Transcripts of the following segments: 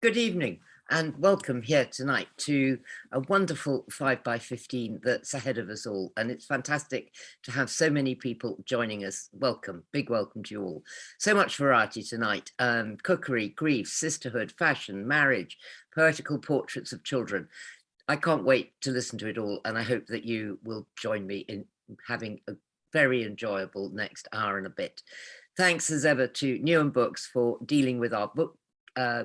Good evening and welcome here tonight to a wonderful 5x15 that's ahead of us all. And it's fantastic to have so many people joining us. Welcome, big welcome to you all. So much variety tonight. Cookery, grief, sisterhood, fashion, marriage, poetical portraits of children. I can't wait to listen to it all. And I hope that you will join me in having a very enjoyable next hour and a bit. Thanks as ever to Newham Books for dealing with our book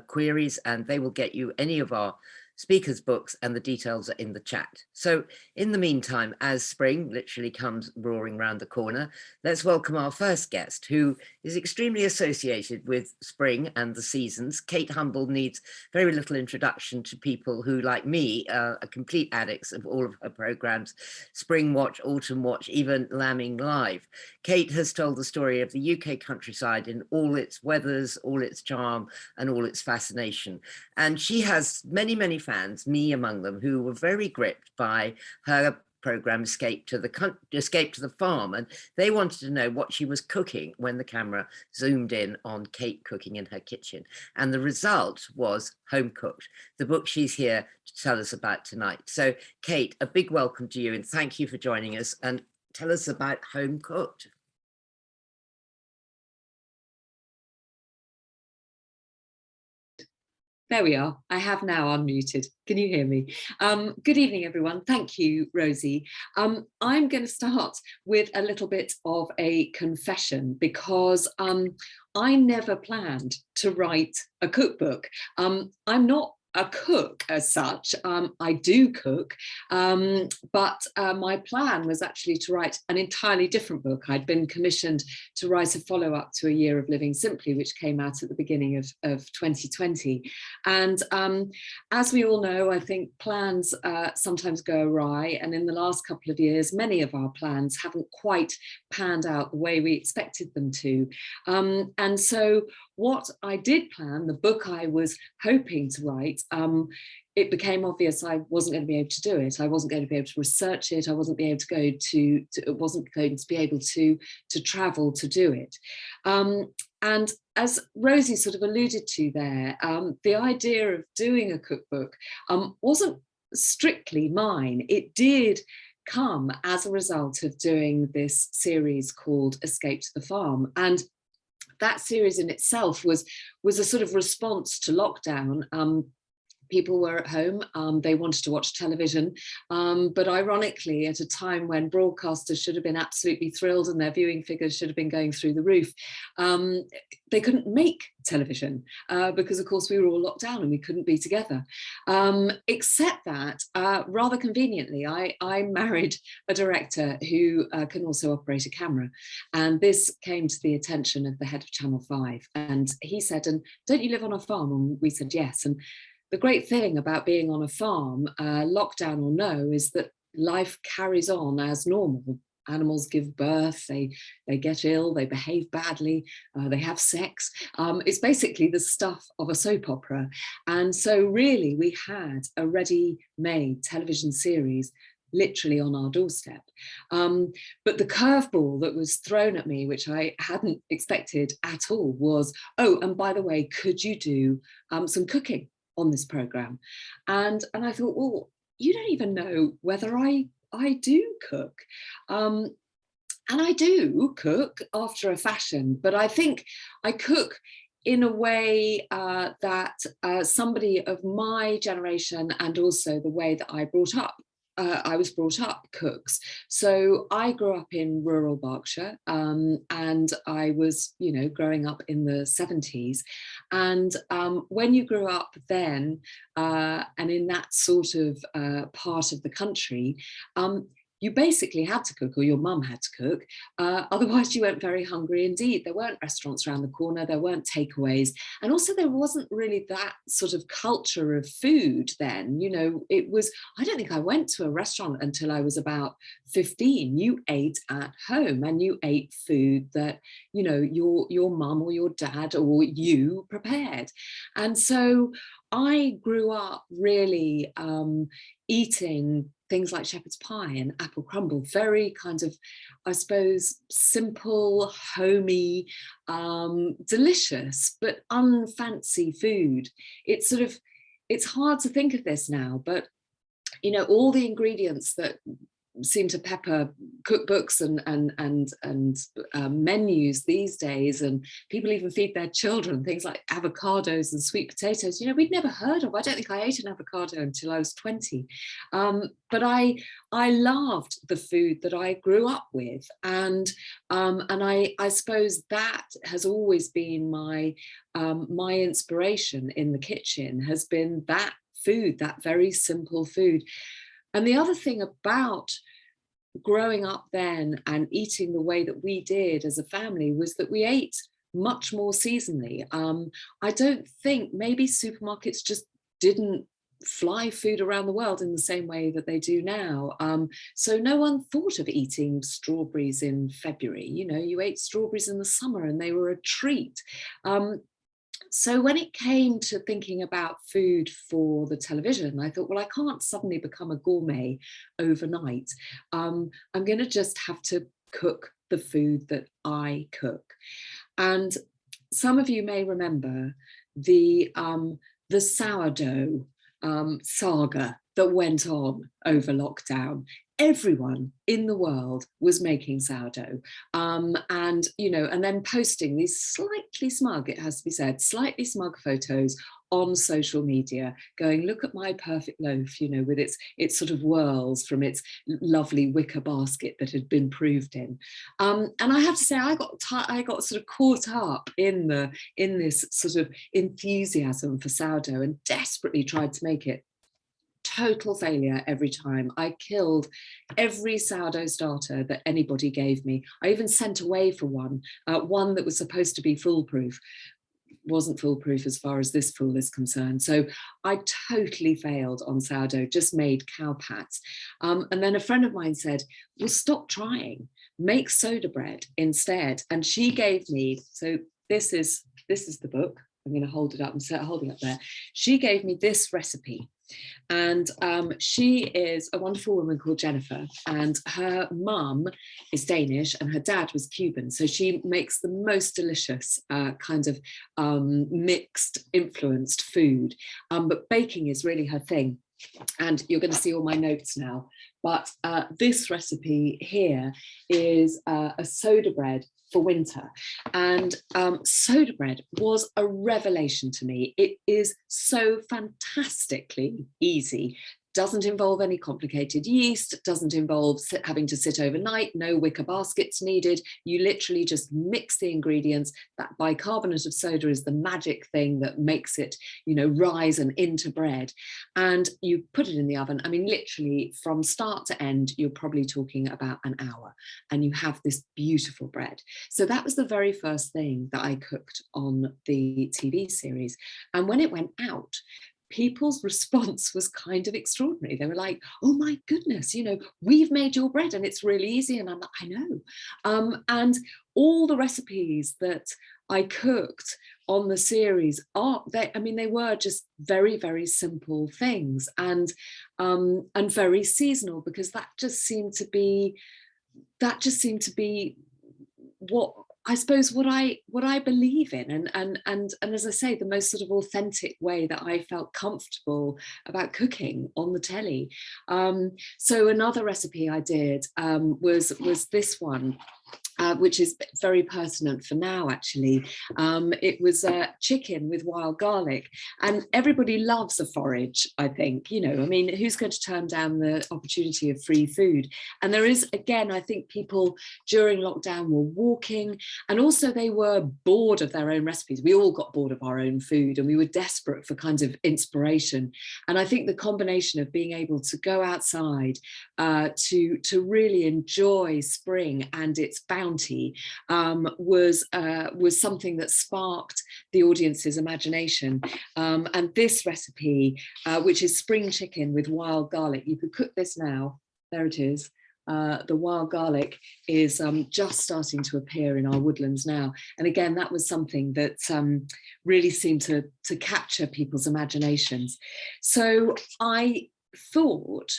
queries, and they will get you any of our speakers' books, and the details are in the chat. So in the meantime, as spring literally comes roaring round the corner, let's welcome our first guest, who is extremely associated with spring and the seasons. Kate Humble needs very little introduction to people who, like me, are complete addicts of all of her programs: Spring Watch, Autumn Watch, even Lambing Live. Kate has told the story of the UK countryside in all its weathers, all its charm, and all its fascination. And she has many, many fans, me among them, who were very gripped by her program Escape to the Farm, and they wanted to know what she was cooking when the camera zoomed in on Kate cooking in her kitchen. And the result was Home Cooked, the book she's here to tell us about tonight. So Kate, a big welcome to you and thank you for joining us, and tell us about Home Cooked. There we are. I have now unmuted. Can you hear me? Good evening, everyone. Thank you, Rosie. I'm going to start with a little bit of a confession, because I never planned to write a cookbook. I'm not a cook as such. I do cook, but my plan was actually to write an entirely different book. I'd been commissioned to write a follow-up to A Year of Living Simply, which came out at the beginning of 2020. And as we all know, I think plans sometimes go awry, and in the last couple of years, many of our plans haven't quite panned out the way we expected them to. And so what I did plan, the book I was hoping to write, it became obvious I wasn't going to be able to do it. I wasn't going to be able to research it. I wasn't be able to go wasn't going to be able to travel to do it. And as Rosie sort of alluded to there, the idea of doing a cookbook wasn't strictly mine. It did come as a result of doing this series called Escape to the Farm. And that series in itself was a sort of response to lockdown. People were at home, they wanted to watch television, but ironically, at a time when broadcasters should have been absolutely thrilled and their viewing figures should have been going through the roof, they couldn't make television because, of course, we were all locked down and we couldn't be together. Except that, rather conveniently, I married a director who can also operate a camera. And this came to the attention of the head of Channel 5. And he said, "And don't you live on a farm?" And we said, "Yes." And the great thing about being on a farm, lockdown or no, is that life carries on as normal. Animals give birth, they get ill, they behave badly, they have sex. It's basically the stuff of a soap opera. And so really we had a ready-made television series literally on our doorstep. But the curveball that was thrown at me, which I hadn't expected at all, was, "Oh, and by the way, could you do some cooking on this program?" And I thought, well, you don't even know whether I do cook. And I do cook after a fashion, but I think I cook in a way that somebody of my generation, and also the way that I was brought up, cooks. So I grew up in rural Berkshire, and I was, growing up in the 70s. And when you grew up then, and in that sort of part of the country, you basically had to cook, or your mum had to cook. Otherwise you went very hungry indeed. There weren't restaurants around the corner, there weren't takeaways. And also there wasn't really that sort of culture of food then. It was, I don't think I went to a restaurant until I was about 15. You ate at home and you ate food that, your mum or your dad or you prepared. And so I grew up really eating things like shepherd's pie and apple crumble, very kind of, I suppose, simple, homey, delicious, but unfancy food. It's sort of, it's hard to think of this now, but you know, all the ingredients that seem to pepper cookbooks and menus these days, and people even feed their children things like avocados and sweet potatoes, you know, we'd never heard of. I don't think I ate an avocado until I was 20, but I loved the food that I grew up with, and I suppose that has always been my my inspiration in the kitchen, has been that food, that very simple food. And the other thing about growing up then and eating the way that we did as a family was that we ate much more seasonally. I don't think, maybe supermarkets just didn't fly food around the world in the same way that they do now. So no one thought of eating strawberries in February. You know, you ate strawberries in the summer and they were a treat. So when it came to thinking about food for the television, I thought, well, I can't suddenly become a gourmet overnight. I'm going to just have to cook the food that I cook. And some of you may remember the sourdough saga that went on over lockdown. Everyone in the world was making sourdough, and you know, and then posting these slightly smug, it has to be said, slightly smug photos on social media, going, look at my perfect loaf, you know, with its sort of whirls from its lovely wicker basket that had been proved in. And I have to say, I got sort of caught up in this sort of enthusiasm for sourdough and desperately tried to make it. Total failure every time. I killed every sourdough starter that anybody gave me. I even sent away for one that was supposed to be foolproof. Wasn't foolproof as far as this fool is concerned. So I totally failed on sourdough, just made cow pats. And then a friend of mine said, well, stop trying, make soda bread instead. And she gave me, so this is the book. I'm going to hold it up and start holding up there. She gave me this recipe. And she is a wonderful woman called Jennifer, and her mum is Danish and her dad was Cuban. So she makes the most delicious kind of mixed influenced food, but baking is really her thing. And you're going to see all my notes now. But this recipe here is a soda bread for winter. And soda bread was a revelation to me. It is so fantastically easy. Doesn't involve any complicated yeast, doesn't involve having to sit overnight, no wicker baskets needed. You literally just mix the ingredients. That bicarbonate of soda is the magic thing that makes it, you know, rise and into bread. And you put it in the oven. I mean, literally from start to end, you're probably talking about an hour, and you have this beautiful bread. So that was the very first thing that I cooked on the TV series. And when it went out, people's response was kind of extraordinary. They were like, oh my goodness, you know, we've made your bread and it's really easy. And I'm like, I know. And all the recipes that I cooked on the series they were just very, very simple things, and very seasonal, because that just seemed to be what I suppose what I believe in, and as I say, the most sort of authentic way that I felt comfortable about cooking on the telly. So another recipe I did was this one. Which is very pertinent for now, actually. It was chicken with wild garlic, and everybody loves a forage, I think. You know, I mean, who's going to turn down the opportunity of free food? And there is, again, I think people during lockdown were walking, and also they were bored of their own recipes. We all got bored of our own food, and we were desperate for kind of inspiration. And I think the combination of being able to go outside to really enjoy spring and its bounty was something that sparked the audience's imagination. And this recipe, which is spring chicken with wild garlic, you could cook this now. There it is. the wild garlic is just starting to appear in our woodlands now. And again, that was something that really seemed to capture people's imaginations. So I thought,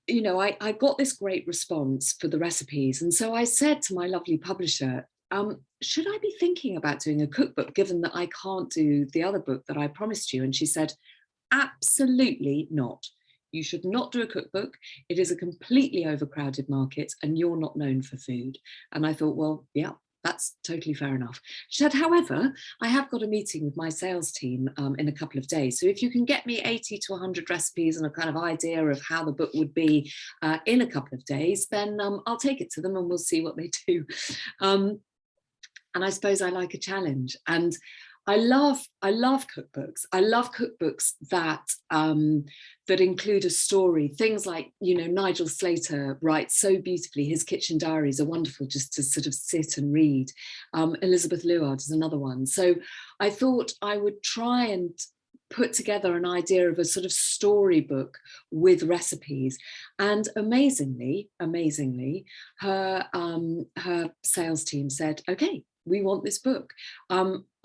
you know, I got this great response for the recipes. And so I said to my lovely publisher, should I be thinking about doing a cookbook, given that I can't do the other book that I promised you? And she said, absolutely not. You should not do a cookbook. It is a completely overcrowded market and you're not known for food. And I thought, well, yeah, that's totally fair enough. She said, however, I have got a meeting with my sales team in a couple of days. So if you can get me 80 to 100 recipes and a kind of idea of how the book would be in a couple of days, then I'll take it to them and we'll see what they do. And I suppose I like a challenge. And I love cookbooks. I love cookbooks that that include a story. Things like, you know, Nigel Slater writes so beautifully. His kitchen diaries are wonderful just to sort of sit and read. Elizabeth Luard is another one. So I thought I would try and put together an idea of a sort of storybook with recipes. And amazingly, her sales team said, okay, we want this book.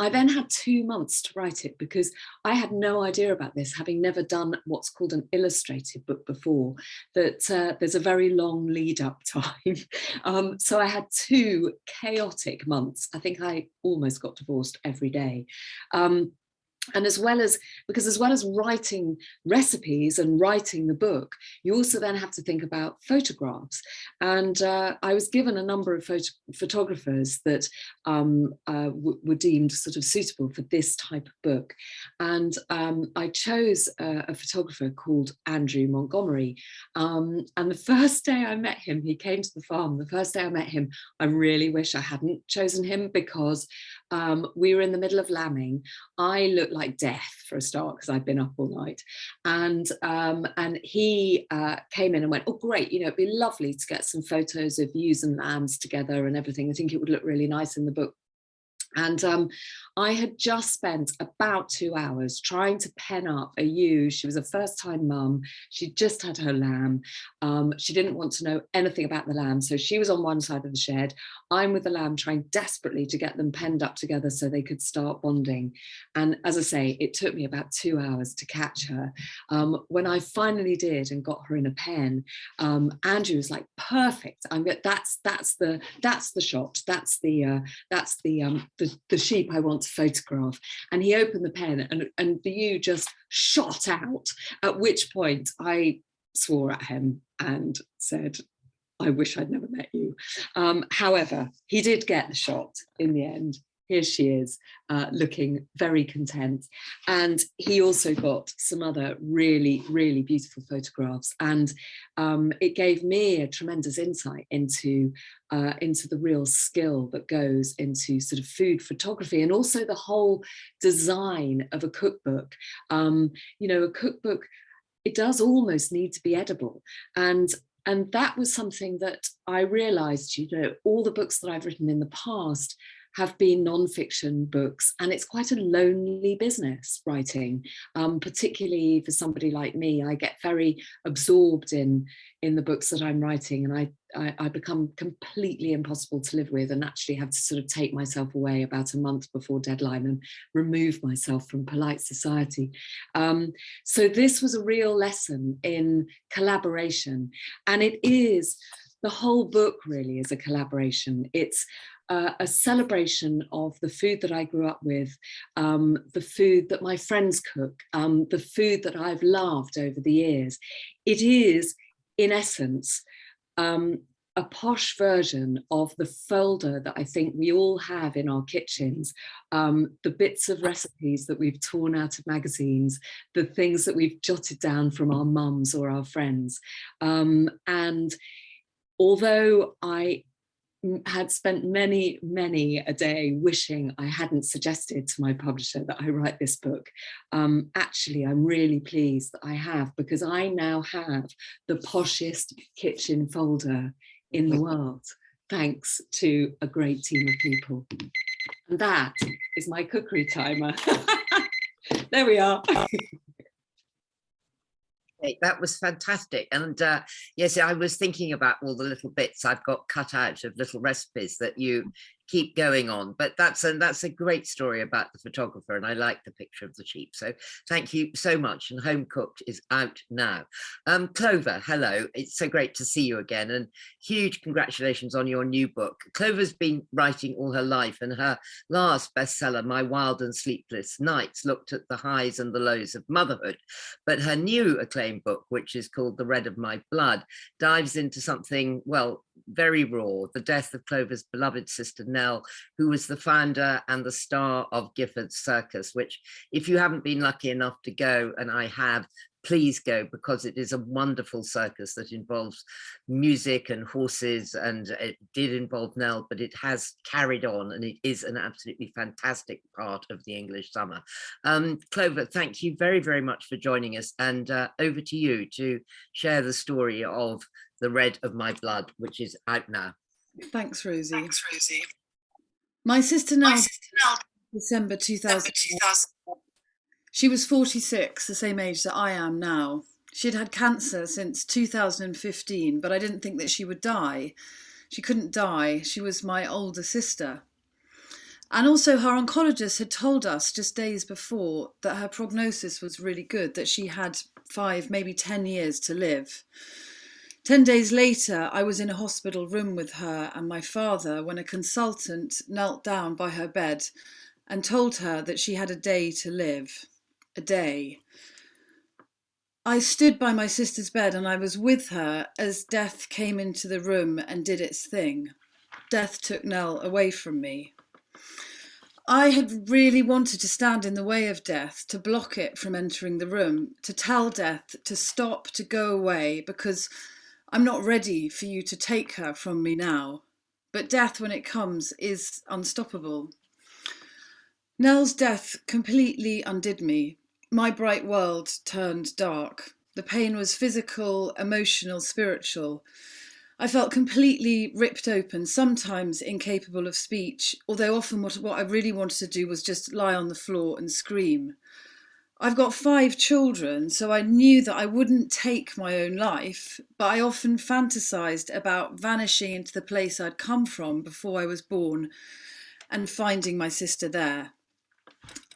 I then had 2 months to write it because I had no idea about this, having never done what's called an illustrated book before, that there's a very long lead up time. So I had 2 chaotic months. I think I almost got divorced every day. And as well as writing recipes and writing the book, you also then have to think about photographs. And I was given a number of photographers that were deemed sort of suitable for this type of book. And I chose a photographer called Andrew Montgomery. And the first day I met him, he came to the farm. The first day I met him, I really wish I hadn't chosen him because we were in the middle of lambing. I looked like death for a start because I'd been up all night, and he came in and went, oh great, you know, it'd be lovely to get some photos of ewes and lambs together and everything. I think it would look really nice in the book. And I had just spent about 2 hours trying to pen up a ewe. She was a first-time mum. She just had her lamb. She didn't want to know anything about the lamb. So she was on one side of the shed. I'm with the lamb trying desperately to get them penned up together so they could start bonding. And as I say, it took me about 2 hours to catch her. When I finally did and got her in a pen, Andrew was like, perfect. That's the shot. That's the sheep I want to photograph. And he opened the pen and the ewe just shot out, at which point I swore at him and said, I wish I'd never met you. However, he did get the shot in the end. Here she is, looking very content. And he also got some other really, really beautiful photographs. And it gave me a tremendous insight into the real skill that goes into sort of food photography and also the whole design of a cookbook. You know, a cookbook, it does almost need to be edible. And that was something that I realized, you know, all the books that I've written in the past have been non-fiction books, and it's quite a lonely business writing, particularly for somebody like me. I get very absorbed in the books that I'm writing, and I become completely impossible to live with and actually have to sort of take myself away about a month before deadline and remove myself from polite society. So this was a real lesson in collaboration, and it is, the whole book really is a collaboration. It's a celebration of the food that I grew up with, the food that my friends cook, the food that I've loved over the years. It is, in essence, a posh version of the folder that I think we all have in our kitchens, the bits of recipes that we've torn out of magazines, the things that we've jotted down from our mums or our friends. And although I had spent many a day wishing I hadn't suggested to my publisher that I write this book, actually I'm really pleased that I have, because I now have the poshest kitchen folder in the world, thanks to a great team of people. And that is my cookery timer. There we are. Okay, that was fantastic. And yes, I was thinking about all the little bits I've got cut out of little recipes that you keep going on. But that's a great story about the photographer, and I like the picture of the sheep. So thank you so much. And Home Cooked is out now. Clover, hello. It's so great to see you again, and huge congratulations on your new book. Clover's been writing all her life, and her last bestseller, My Wild and Sleepless Nights, looked at the highs and the lows of motherhood. But her new acclaimed book, which is called The Red of My Blood, dives into something, well, very raw, the death of Clover's beloved sister Nell, who was the founder and the star of Gifford's Circus, which, if you haven't been lucky enough to go, and I have, please go, because it is a wonderful circus that involves music and horses, and it did involve Nell, but it has carried on, and it is an absolutely fantastic part of the English summer. Clover, thank you very, very much for joining us, and over to you to share the story of The Red of My Blood, which is out now. Thanks, Rosie. My sister Nell, December 2000. She was 46, the same age that I am now. She'd had cancer since 2015, but I didn't think that she would die. She couldn't die. She was my older sister. And also her oncologist had told us just days before that her prognosis was really good, that she had 5, maybe 10 years to live. 10 days later, I was in a hospital room with her and my father when a consultant knelt down by her bed and told her that she had a day to live. A day. I stood by my sister's bed and I was with her as death came into the room and did its thing. Death took Nell away from me. I had really wanted to stand in the way of death, to block it from entering the room, to tell death to stop, to go away, because I'm not ready for you to take her from me now. But death, when it comes, is unstoppable. Nell's death completely undid me. My bright world turned dark. The pain was physical, emotional, spiritual. I felt completely ripped open, sometimes incapable of speech, although often what I really wanted to do was just lie on the floor and scream. I've got 5 children, so I knew that I wouldn't take my own life, but I often fantasized about vanishing into the place I'd come from before I was born and finding my sister there.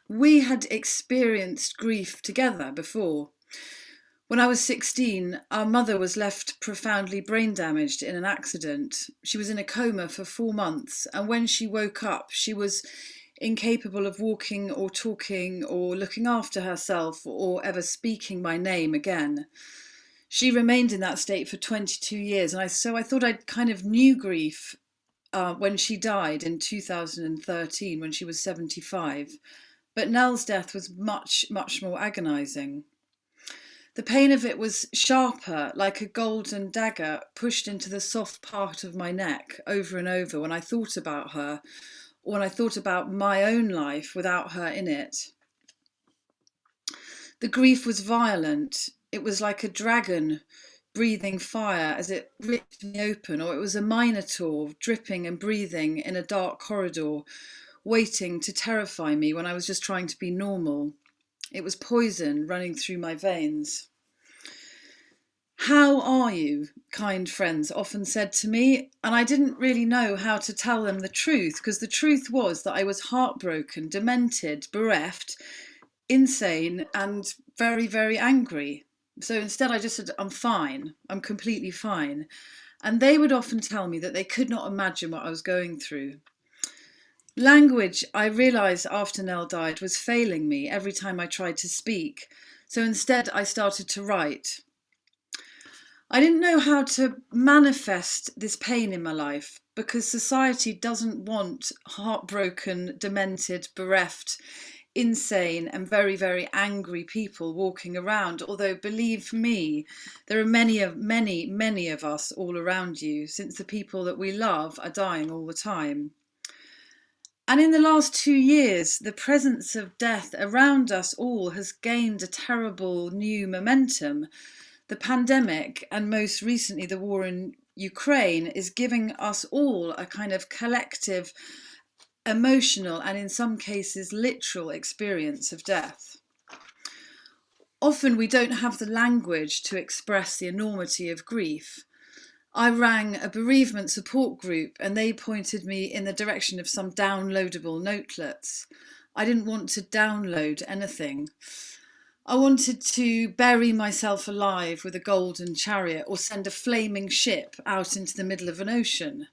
We had experienced grief together before. When I was 16, our mother was left profoundly brain damaged in an accident. She was in a coma for 4 months, and when she woke up, she was incapable of walking or talking or looking after herself or ever speaking my name again. She remained in that state for 22 years, and so I thought I kind of knew grief when she died in 2013, when she was 75. But Nell's death was much, much more agonising. The pain of it was sharper, like a golden dagger pushed into the soft part of my neck over and over when I thought about her, or when I thought about my own life without her in it. The grief was violent. It was like a dragon breathing fire as it ripped me open, or it was a minotaur dripping and breathing in a dark corridor, waiting to terrify me when I was just trying to be normal. It was poison running through my veins. "How are you?" kind friends often said to me, and I didn't really know how to tell them the truth, because the truth was that I was heartbroken, demented, bereft, insane, and very, very angry. So instead I just said, I'm fine, I'm completely fine. And they would often tell me that they could not imagine what I was going through. Language, I realised after Nell died, was failing me every time I tried to speak. So instead I started to write. I didn't know how to manifest this pain in my life because society doesn't want heartbroken, demented, bereft, insane and very, very angry people walking around. Although, believe me, there are many of us all around you, since the people that we love are dying all the time. And in the last 2 years, the presence of death around us all has gained a terrible new momentum. The pandemic, and most recently the war in Ukraine, is giving us all a kind of collective, emotional, and in some cases literal experience of death. Often we don't have the language to express the enormity of grief. I rang a bereavement support group and they pointed me in the direction of some downloadable notelets. I didn't want to download anything. I wanted to bury myself alive with a golden chariot or send a flaming ship out into the middle of an ocean.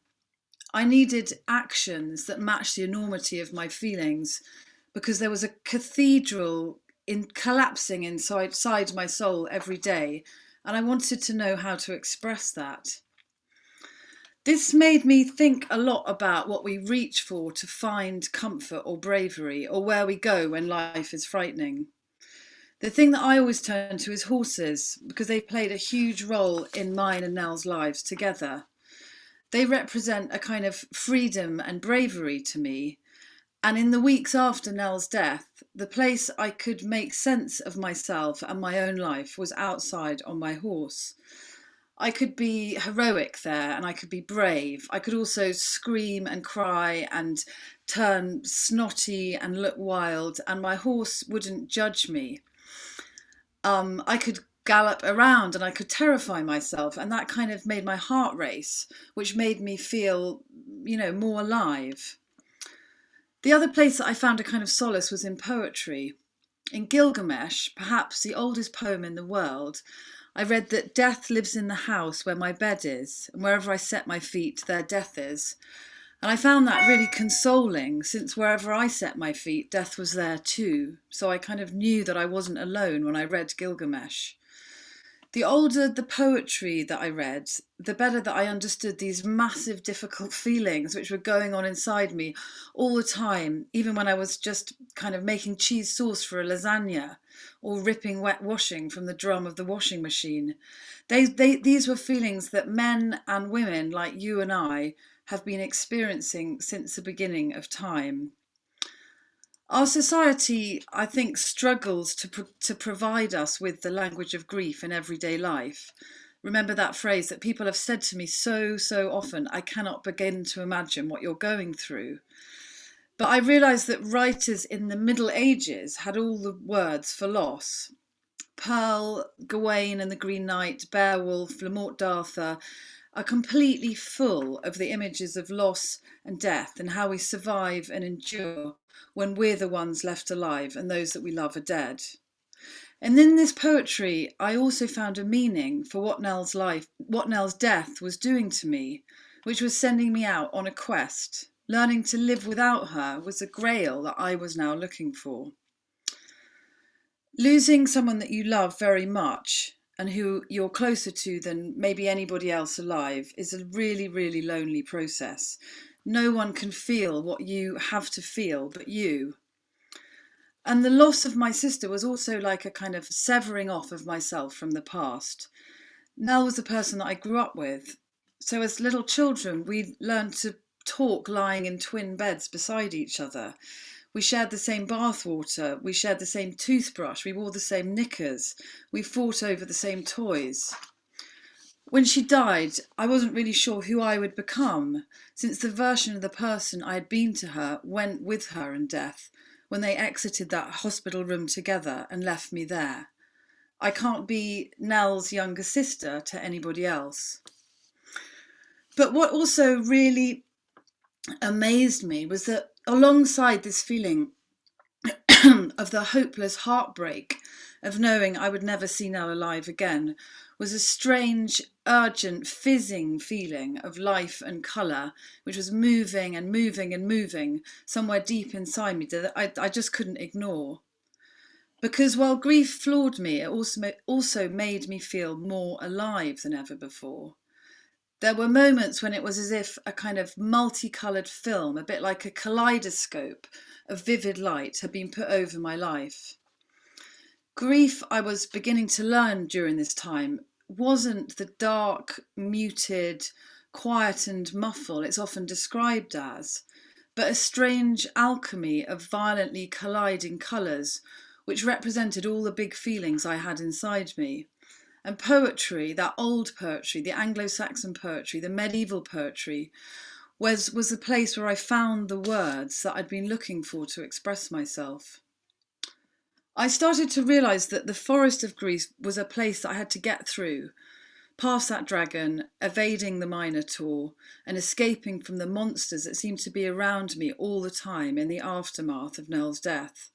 I needed actions that matched the enormity of my feelings because there was a cathedral collapsing inside my soul every day, and I wanted to know how to express that. This made me think a lot about what we reach for to find comfort or bravery, or where we go when life is frightening. The thing that I always turn to is horses, because they've played a huge role in mine and Nell's lives together. They represent a kind of freedom and bravery to me. And in the weeks after Nell's death, the place I could make sense of myself and my own life was outside on my horse. I could be heroic there and I could be brave. I could also scream and cry and turn snotty and look wild, and my horse wouldn't judge me. I could gallop around and I could terrify myself, and that kind of made my heart race, which made me feel, more alive. The other place that I found a kind of solace was in poetry. In Gilgamesh, perhaps the oldest poem in the world, I read that death lives in the house where my bed is, and wherever I set my feet, there death is. And I found that really consoling, since wherever I set my feet, death was there too. So I kind of knew that I wasn't alone when I read Gilgamesh. The older the poetry that I read, the better that I understood these massive, difficult feelings which were going on inside me all the time, even when I was just kind of making cheese sauce for a lasagna or ripping wet washing from the drum of the washing machine. These were feelings that men and women like you and I have been experiencing since the beginning of time. Our society, I think, struggles to provide us with the language of grief in everyday life. Remember that phrase that people have said to me so often, I cannot begin to imagine what you're going through. But I realised that writers in the Middle Ages had all the words for loss. Pearl, Gawain and the Green Knight, Beowulf, Le Morte d'Arthur are completely full of the images of loss and death and how we survive and endure when we're the ones left alive and those that we love are dead. And in this poetry, I also found a meaning for what Nell's death was doing to me, which was sending me out on a quest. Learning to live without her was the grail that I was now looking for. Losing someone that you love very much and who you're closer to than maybe anybody else alive is a really, really lonely process. No one can feel what you have to feel but you. And the loss of my sister was also like a kind of severing off of myself from the past. Nell was the person that I grew up with. So as little children, we learned to talk lying in twin beds beside each other. We shared the same bathwater, we shared the same toothbrush, we wore the same knickers, we fought over the same toys. When she died, I wasn't really sure who I would become, since the version of the person I had been to her went with her in death, when they exited that hospital room together and left me there. I can't be Nell's younger sister to anybody else. But what also really amazed me was that alongside this feeling of the hopeless heartbreak of knowing I would never see Nell alive again was a strange, urgent, fizzing feeling of life and colour, which was moving and moving and moving somewhere deep inside me that I just couldn't ignore. Because while grief floored me, it also made me feel more alive than ever before. There were moments when it was as if a kind of multicoloured film, a bit like a kaleidoscope of vivid light, had been put over my life. Grief, I was beginning to learn during this time, wasn't the dark, muted, quietened muffle it's often described as, but a strange alchemy of violently colliding colours, which represented all the big feelings I had inside me. And poetry, that old poetry, the Anglo-Saxon poetry, the medieval poetry, was the place where I found the words that I'd been looking for to express myself. I started to realise that the forest of grief was a place that I had to get through, past that dragon, evading the Minotaur, and escaping from the monsters that seemed to be around me all the time in the aftermath of Nell's death.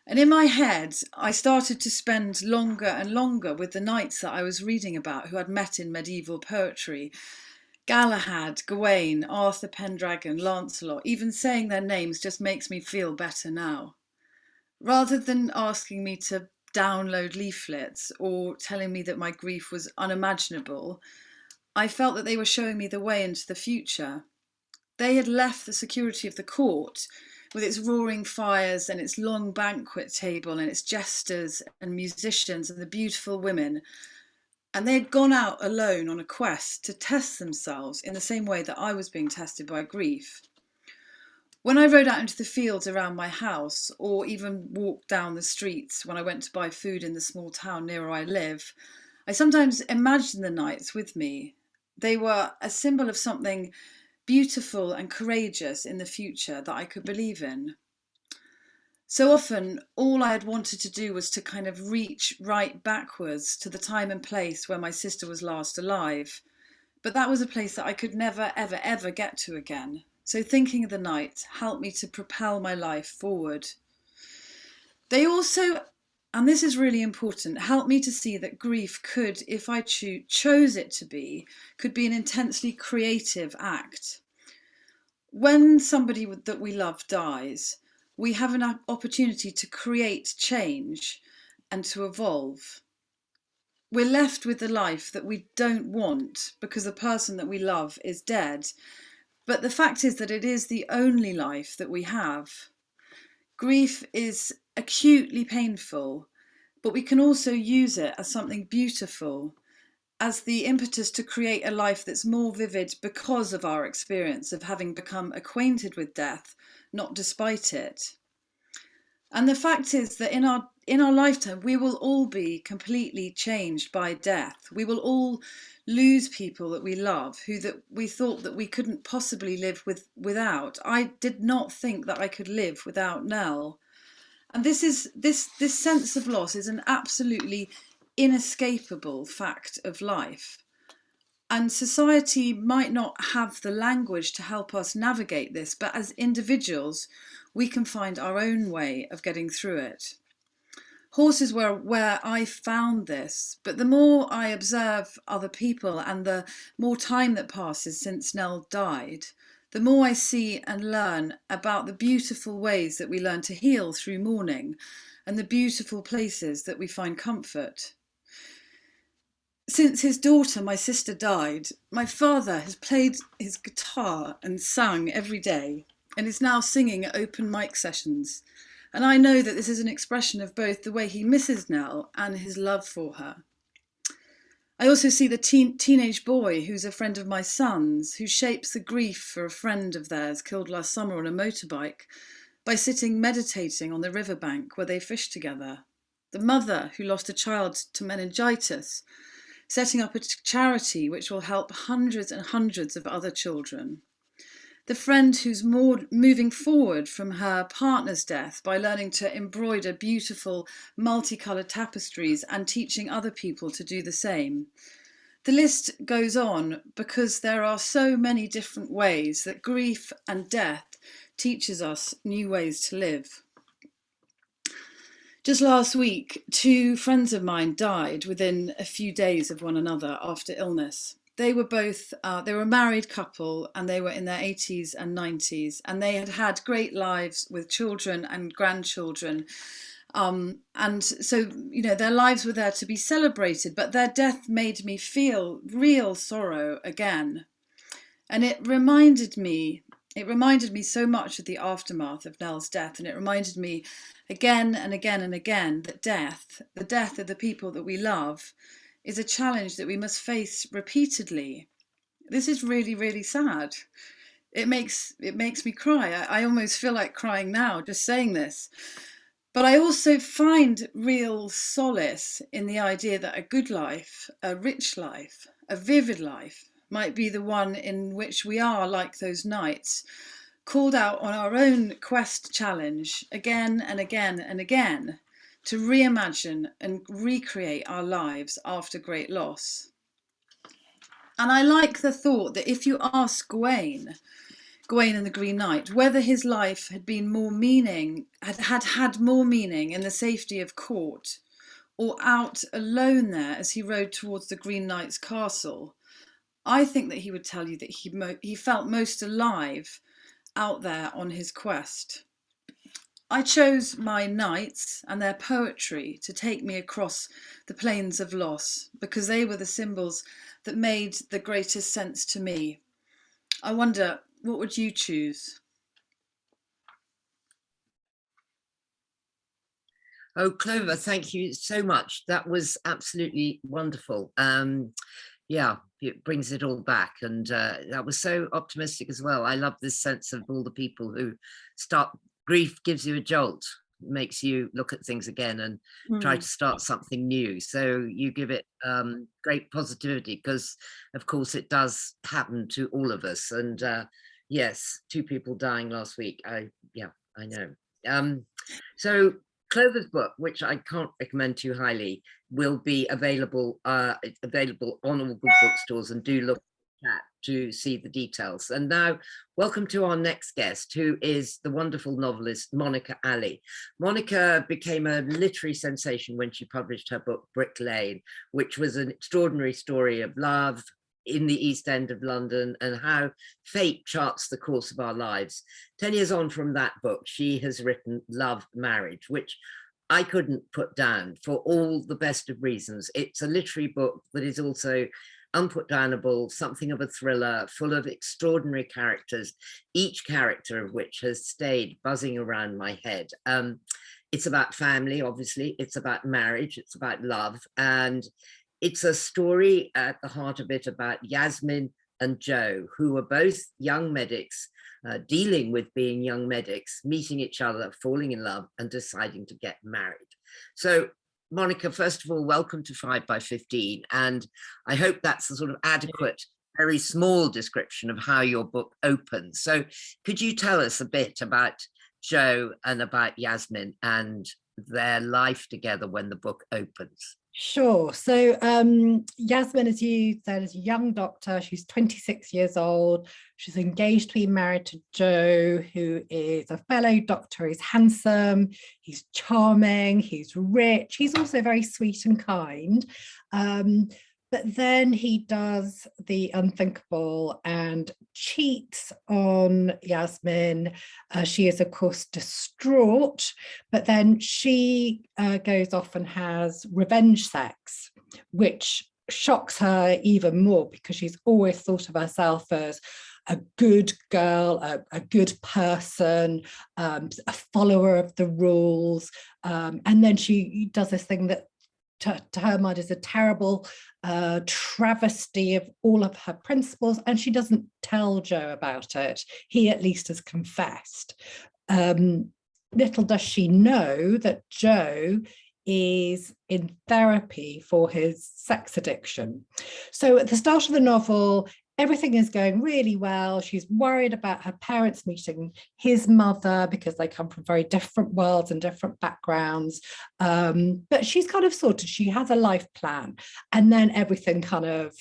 And in my head, I started to spend longer and longer with the knights that I was reading about who I'd met in medieval poetry. Galahad, Gawain, Arthur Pendragon, Lancelot. Even saying their names just makes me feel better now. Rather than asking me to download leaflets or telling me that my grief was unimaginable, I felt that they were showing me the way into the future. They had left the security of the court with its roaring fires and its long banquet table and its jesters and musicians and the beautiful women, and they had gone out alone on a quest to test themselves in the same way that I was being tested by grief. When I rode out into the fields around my house, or even walked down the streets when I went to buy food in the small town near where I live, I sometimes imagined the knights with me. They were a symbol of something beautiful and courageous in the future that I could believe in. So often, all I had wanted to do was to kind of reach right backwards to the time and place where my sister was last alive. But that was a place that I could never, ever, ever get to again. So thinking of the knights helped me to propel my life forward. They also, and this is really important, helped me to see that grief could, if I chose it to be, could be an intensely creative act. When somebody that we love dies, we have an opportunity to create change and to evolve. We're left with the life that we don't want because the person that we love is dead. But the fact is that it is the only life that we have. Grief is acutely painful, but we can also use it as something beautiful, as the impetus to create a life that's more vivid because of our experience of having become acquainted with death, not despite it. And the fact is that in our lifetime, we will all be completely changed by death. We will all lose people that we love, that we thought that we couldn't possibly live without. I did not think that I could live without Nell. And this sense of loss is an absolutely inescapable fact of life. And society might not have the language to help us navigate this, but as individuals, we can find our own way of getting through it. Horses were where I found this, but the more I observe other people and the more time that passes since Nell died, the more I see and learn about the beautiful ways that we learn to heal through mourning and the beautiful places that we find comfort. Since his daughter, my sister, died, my father has played his guitar and sung every day and is now singing at open mic sessions. And I know that this is an expression of both the way he misses Nell and his love for her. I also see the teenage boy who's a friend of my son's, who shapes the grief for a friend of theirs killed last summer on a motorbike by sitting meditating on the riverbank where they fished together. The mother who lost a child to meningitis, setting up a charity which will help hundreds and hundreds of other children. The friend who's moving forward from her partner's death by learning to embroider beautiful multicoloured tapestries and teaching other people to do the same. The list goes on because there are so many different ways that grief and death teaches us new ways to live. Just last week, 2 friends of mine died within a few days of one another after illness. They were a married couple and they were in their 80s and 90s, and they had great lives with children and grandchildren. And so, their lives were there to be celebrated, but their death made me feel real sorrow again. And it reminded me so much of the aftermath of Nell's death, and it reminded me again and again and again that the death of the people that we love, is a challenge that we must face repeatedly. This is really, really sad. It makes me cry. I almost feel like crying now just saying this. But I also find real solace in the idea that a good life, a rich life, a vivid life might be the one in which we are like those knights, called out on our own quest challenge again and again and again to reimagine and recreate our lives after great loss. And I like the thought that if you ask Gawain and the Green Knight, whether his life had been more meaning, had more meaning in the safety of court or out alone there as he rode towards the Green Knight's castle, I think that he would tell you that he felt most alive out there on his quest. I chose my knights and their poetry to take me across the plains of loss because they were the symbols that made the greatest sense to me. I wonder, what would you choose? Oh, Clover, thank you so much. That was absolutely wonderful. Yeah, it brings it all back. And that was so optimistic as well. I love this sense of all the people who grief gives you a jolt, makes you look at things again and try to start something new. So you give it great positivity because, of course, it does happen to all of us. And yes, 2 people dying last week. I know. So Clover's book, which I can't recommend too highly, will be available on all good bookstores, and do look at that to see the details. And now, welcome to our next guest, who is the wonderful novelist Monica Ali. Monica became a literary sensation when she published her book Brick Lane, which was an extraordinary story of love in the East End of London and how fate charts the course of our lives. 10 years on from that book, she has written Love, Marriage, which I couldn't put down for all the best of reasons. It's a literary book that is also unputdownable, something of a thriller, full of extraordinary characters, each character of which has stayed buzzing around my head. It's about family, obviously, it's about marriage, it's about love, and it's a story at the heart of it about Yasmin and Joe, who are both young medics, dealing with being young medics, meeting each other, falling in love, and deciding to get married. So, Monica, first of all, welcome to 5 by 15. And I hope that's a sort of adequate, very small description of how your book opens. So could you tell us a bit about Joe and about Yasmin and their life together when the book opens? Sure. So Yasmin, as you said, is a young doctor. She's 26 years old. She's engaged to be married to Joe, who is a fellow doctor. He's handsome, he's charming, he's rich. He's also very sweet and kind. But then he does the unthinkable and cheats on Yasmin. She is, of course, distraught, but then she goes off and has revenge sex, which shocks her even more because she's always thought of herself as a good girl, a good person, a follower of the rules. And then she does this thing that to her mind is a terrible travesty of all of her principles, and she doesn't tell Joe about it. He at least has confessed. Little does she know that Joe is in therapy for his sex addiction. So at the start of the novel, everything is going really well. She's worried about her parents meeting his mother because they come from very different worlds and different backgrounds. But she's kind of sorted. She has a life plan. And then everything kind of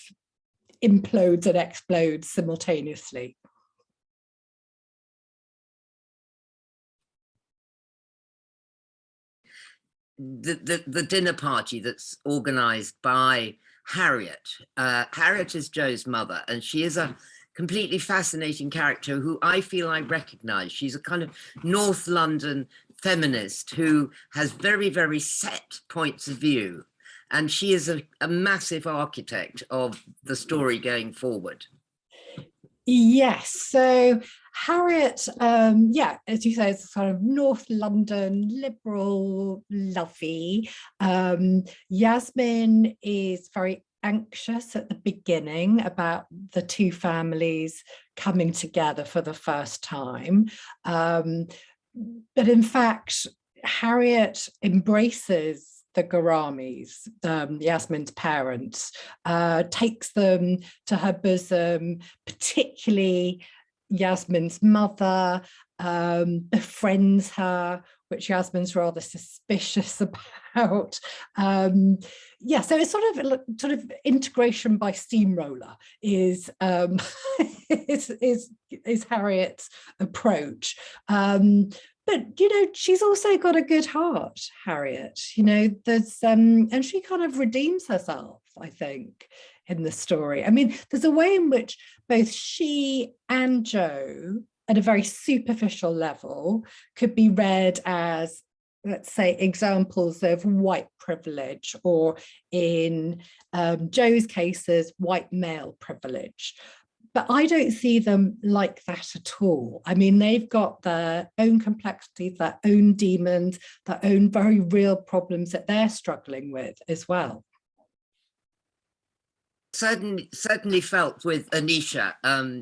implodes and explodes simultaneously. The dinner party that's organized by Harriet. Harriet is Joe's mother, and she is a completely fascinating character who I feel I recognize. She's a kind of North London feminist who has very, very set points of view, and she is a massive architect of the story going forward. Yes, so Harriet, as you say, is sort of North London, liberal, lovey. Yasmin is very anxious at the beginning about the two families coming together for the first time. But in fact, Harriet embraces the Ghorami's, Yasmin's parents, takes them to her bosom, particularly Yasmin's mother, befriends her, which Yasmin's rather suspicious about. Yeah, so it's sort of integration by steamroller is is Harriet's approach. But she's also got a good heart, Harriet. There's and she kind of redeems herself, I think, in the story. I mean, there's a way in which both she and Joe, at a very superficial level, could be read as, let's say, examples of white privilege, or in Joe's cases, white male privilege. But I don't see them like that at all. I mean, they've got their own complexities, their own demons, their own very real problems that they're struggling with as well. Certainly felt with Anisha,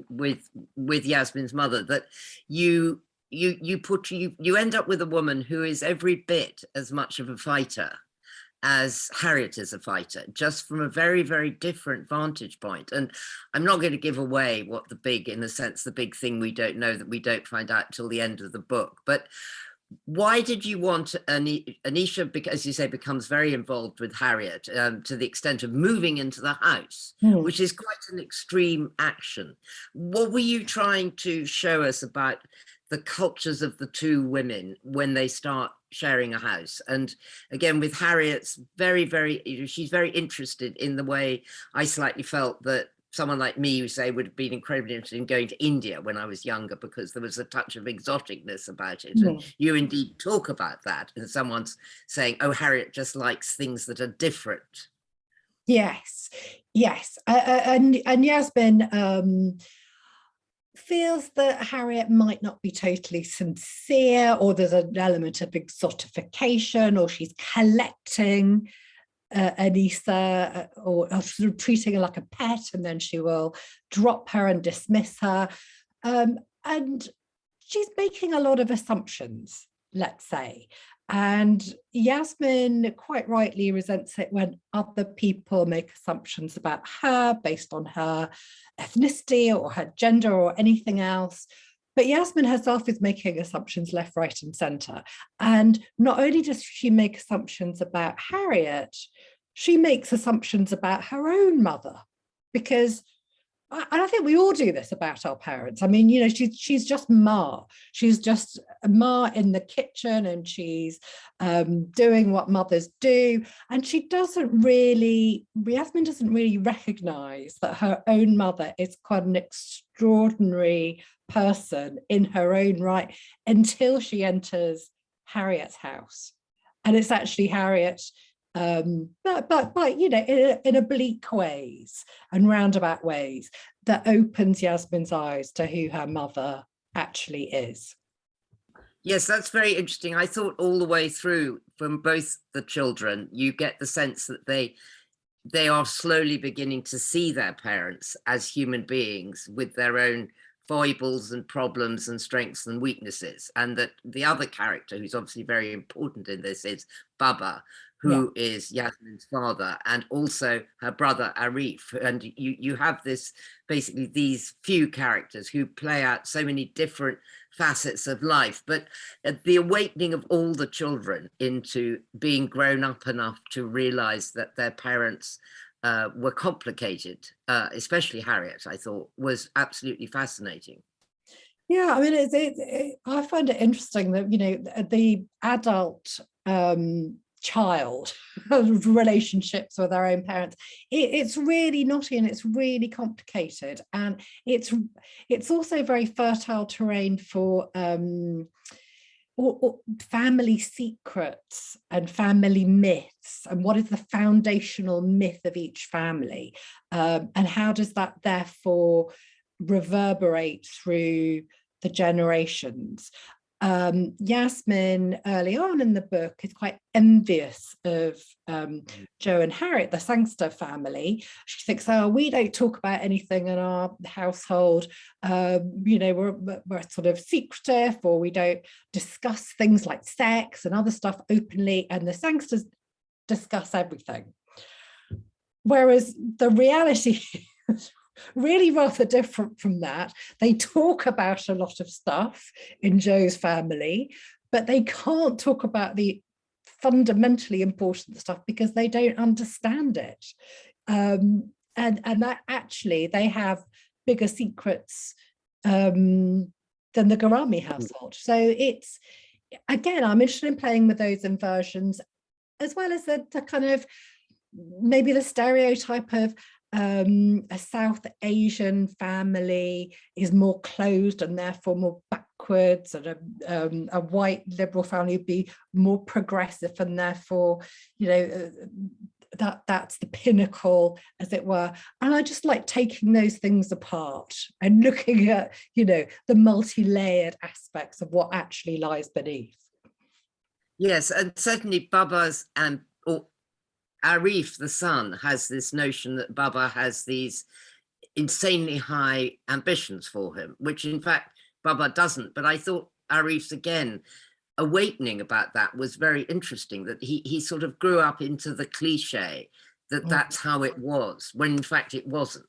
with Yasmin's mother, that you end up with a woman who is every bit as much of a fighter as Harriet is a fighter, just from a very, very different vantage point. And I'm not going to give away what the big thing we don't know, that we don't find out till the end of the book. But why did you want Anisha, because, as you say, becomes very involved with Harriet, to the extent of moving into the house, which is quite an extreme action? What were you trying to show us about the cultures of the two women when they start sharing a house? And again, with Harriet's she's very interested in the way I slightly felt that someone like me, you say, would have been incredibly interested in going to India when I was younger, because there was a touch of exoticness about it. And you indeed talk about that, and someone's saying, oh, Harriet just likes things that are different. Yes. And Yasmin feels that Harriet might not be totally sincere, or there's an element of exotification, or she's collecting Anissa, or sort of treating her like a pet, and then she will drop her and dismiss her. And she's making a lot of assumptions, let's say. And Yasmin quite rightly resents it when other people make assumptions about her based on her ethnicity or her gender or anything else. But Yasmin herself is making assumptions left, right, and centre. And not only does she make assumptions about Harriet, she makes assumptions about her own mother, because I think we all do this about our parents. I mean, she's just Ma. She's just Ma in the kitchen, and she's doing what mothers do. And Yasmin doesn't really recognize that her own mother is quite an extraordinary person in her own right, until she enters Harriet's house. And it's actually Harriet, but in oblique ways and roundabout ways, that opens Yasmin's eyes to who her mother actually is. Yes, that's very interesting. I thought all the way through, from both the children, you get the sense that they are slowly beginning to see their parents as human beings with their own foibles and problems and strengths and weaknesses, and that the other character, who's obviously very important in this, is Baba, who is Yasmin's father, and also her brother Arif. And you have basically these few characters who play out so many different facets of life, but the awakening of all the children into being grown up enough to realize that their parents were complicated, especially Harriet, I thought was absolutely fascinating. Yeah, I mean, I find it interesting that, the adult child relationships with our own parents, it's really knotty and it's really complicated, and it's also very fertile terrain for or family secrets and family myths, and what is the foundational myth of each family, and how does that therefore reverberate through the generations. Yasmin, early on in the book, is quite envious of Joe and Harriet, the Sangster family. She thinks, oh, we don't talk about anything in our household, we're sort of secretive, or we don't discuss things like sex and other stuff openly, and the Sangsters discuss everything. Whereas the reality is, really rather different from that. They talk about a lot of stuff in Joe's family, but they can't talk about the fundamentally important stuff because they don't understand it. And that actually they have bigger secrets than the Ghorami household. So it's, again, I'm interested in playing with those inversions, as well as the kind of maybe the stereotype of a South Asian family is more closed and therefore more backwards, and a white liberal family would be more progressive, and therefore, you know, that's the pinnacle, as it were. And I just like taking those things apart and looking at, you know, the multi-layered aspects of what actually lies beneath. Yes, and certainly Baba's or Arif, the son, has this notion that Baba has these insanely high ambitions for him, which in fact Baba doesn't. But I thought Arif's, again, awakening about that was very interesting, that he sort of grew up into the cliche that that's how it was, when in fact it wasn't.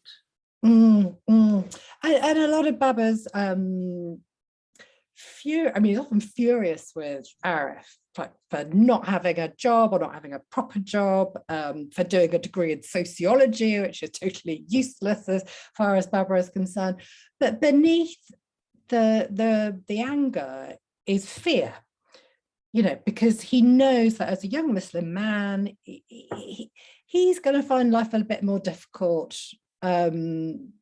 And a lot of Baba's he's often furious with Arif for not having a job or not having a proper job, for doing a degree in sociology, which is totally useless as far as Baba is concerned. But beneath the anger is fear, you know, because he knows that as a young Muslim man, he's going to find life a bit more difficult than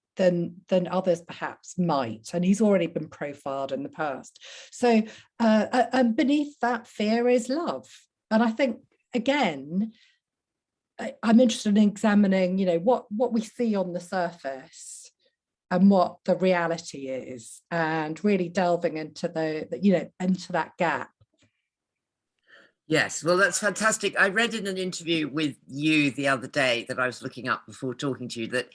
others perhaps might, and he's already been profiled in the past. So and beneath that fear is love. And I think, again, I'm interested in examining, you know, what we see on the surface and what the reality is, and really delving into into that gap. Yes, well, that's fantastic. I read in an interview with you the other day that I was looking up before talking to you, that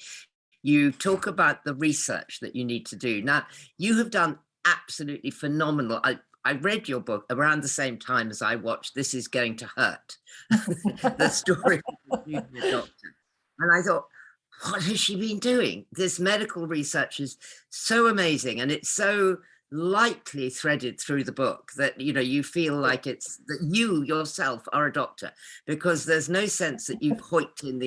you talk about the research that you need to do. Now, you have done absolutely phenomenal. I read your book around the same time as I watched This Is Going to Hurt, the story of the junior doctor. And I thought, what has she been doing? This medical research is so amazing, and it's so lightly threaded through the book that, you know, you feel like it's that you yourself are a doctor, because there's no sense that you've hoiked in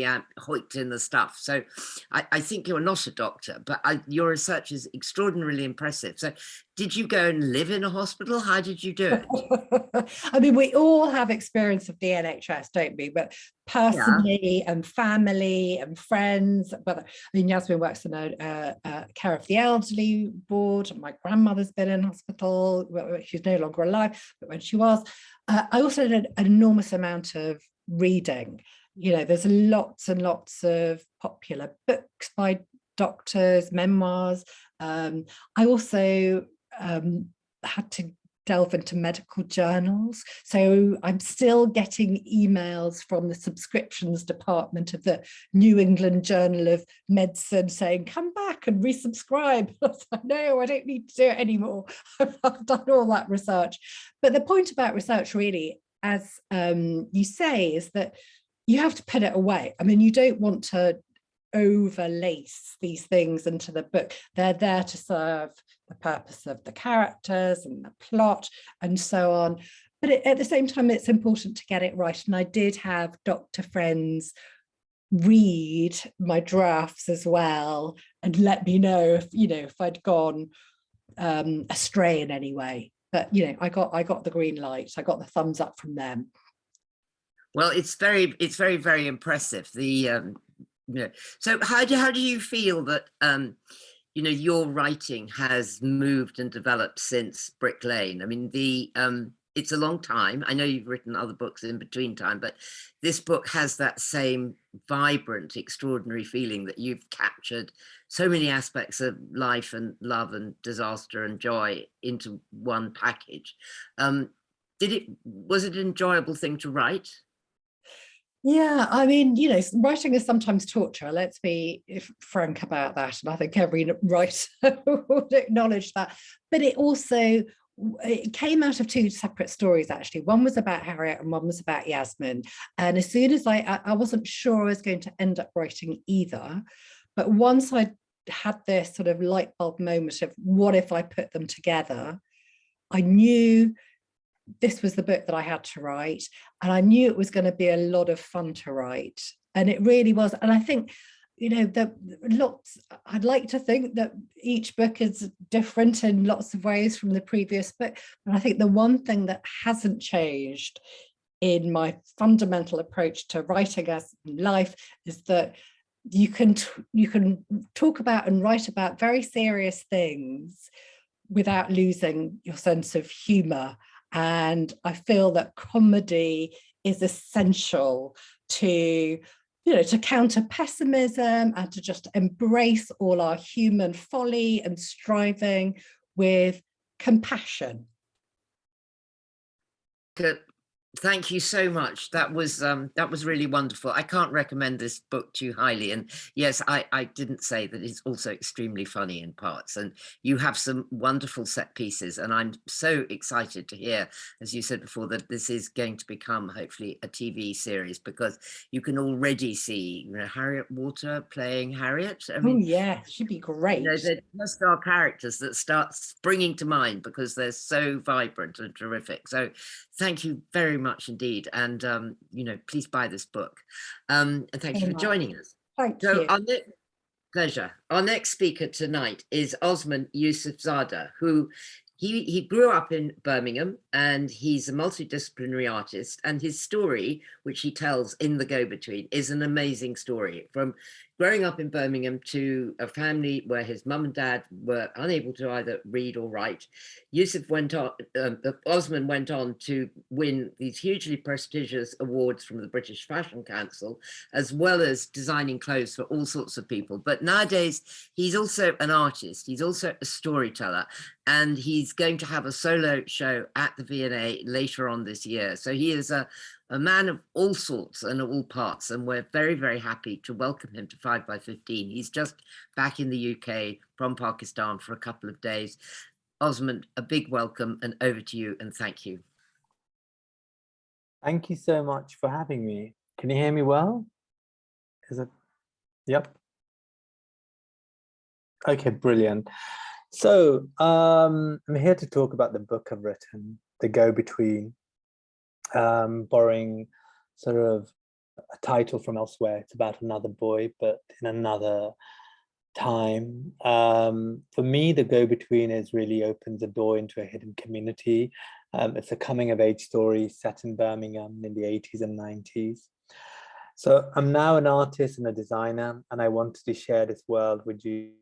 the stuff. So I think you're not a doctor, but your research is extraordinarily impressive. So did you go and live in a hospital? How did you do it? I mean, we all have experience of the NHS, don't we? But personally, and family and friends. But I mean, Yasmin works in a care of the elderly ward, and my grandmother's been in hospital. She's no longer alive, but when she was, I also did an enormous amount of reading. You know, there's lots and lots of popular books by doctors, memoirs. I also had to delve into medical journals. So I'm still getting emails from the subscriptions department of the New England Journal of Medicine saying, come back and resubscribe. I was like, no, I don't need to do it anymore. I've done all that research. But the point about research, really, as you say, is that you have to put it away. I mean, you don't want to overlace these things into the book. They're there to serve the purpose of the characters and the plot and so on. But at the same time, it's important to get it right. And I did have doctor friends read my drafts as well and let me know if I'd gone astray in any way. But I got the green light. I got the thumbs up from them. Well, it's very, very impressive. So how do you feel that your writing has moved and developed since Brick Lane? I mean, it's a long time. I know you've written other books in between time, but this book has that same vibrant, extraordinary feeling that you've captured so many aspects of life and love and disaster and joy into one package. Was it an enjoyable thing to write? Yeah, I mean, writing is sometimes torture. Let's be frank about that. And I think every writer would acknowledge that. But it came out of two separate stories, actually. One was about Harriet and one was about Yasmin. And as soon as I wasn't sure I was going to end up writing either. But once I had this sort of light bulb moment of what if I put them together, I knew this was the book that I had to write, and I knew it was going to be a lot of fun to write, and it really was. And I think, you know, I'd like to think that each book is different in lots of ways from the previous book, but I think the one thing that hasn't changed in my fundamental approach to writing as life is that you can talk about and write about very serious things without losing your sense of humor. And I feel that comedy is essential to, you know, to counter pessimism and to just embrace all our human folly and striving with compassion. Good. Thank you so much. That was really wonderful. I can't recommend this book too highly. And yes, I didn't say that it's also extremely funny in parts. And you have some wonderful set pieces. And I'm so excited to hear, as you said before, that this is going to become hopefully a TV series, because you can already see, you know, Harriet Walter playing Harriet. I mean, oh yeah, she'd be great. You know, they're just our characters that start springing to mind because they're so vibrant and terrific. So thank you very much indeed. And, you know, please buy this book. And thank you for joining us. Thank you. Pleasure. Our next speaker tonight is Osman Yousefzada, who he grew up in Birmingham, and he's a multidisciplinary artist, and his story, which he tells in The Go-Between, is an amazing story. From growing up in Birmingham to a family where his mum and dad were unable to either read or write, Osman went on to win these hugely prestigious awards from the British Fashion Council, as well as designing clothes for all sorts of people. But nowadays, he's also an artist, he's also a storyteller, and he's going to have a solo show at the V&A later on this year. So he is a man of all sorts and all parts, and we're very, very happy to welcome him to 5x15. He's just back in the UK from Pakistan for a couple of days. Osman, a big welcome, and over to you, and thank you. Thank you so much for having me. Can you hear me well? Is it? Yep. Okay, brilliant. So I'm here to talk about the book I've written, The Go-Between, borrowing sort of a title from elsewhere. It's about another boy, but in another time. For me, The Go-Between really opens a door into a hidden community. It's a coming of age story set in Birmingham in the 80s and 90s. So I'm now an artist and a designer, and I wanted to share this world with you,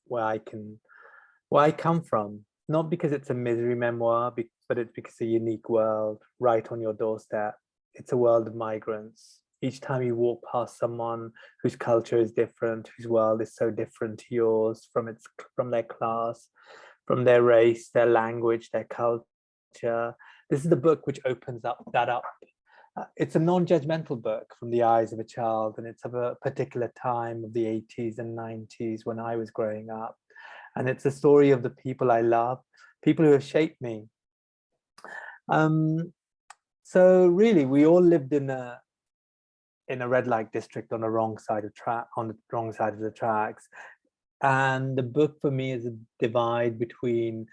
where I come from, not because it's a misery memoir, but it's because it's a unique world right on your doorstep. It's a world of migrants. Each time you walk past someone whose culture is different, whose world is so different to yours, from their class, from their race, their language, their culture. This is the book which opens that up. It's a non-judgmental book from the eyes of a child, and it's of a particular time of the 80s and 90s when I was growing up. And it's a story of the people I love, people who have shaped me. So really, we all lived in a red light district on the wrong side of the tracks. And the book for me is a divide between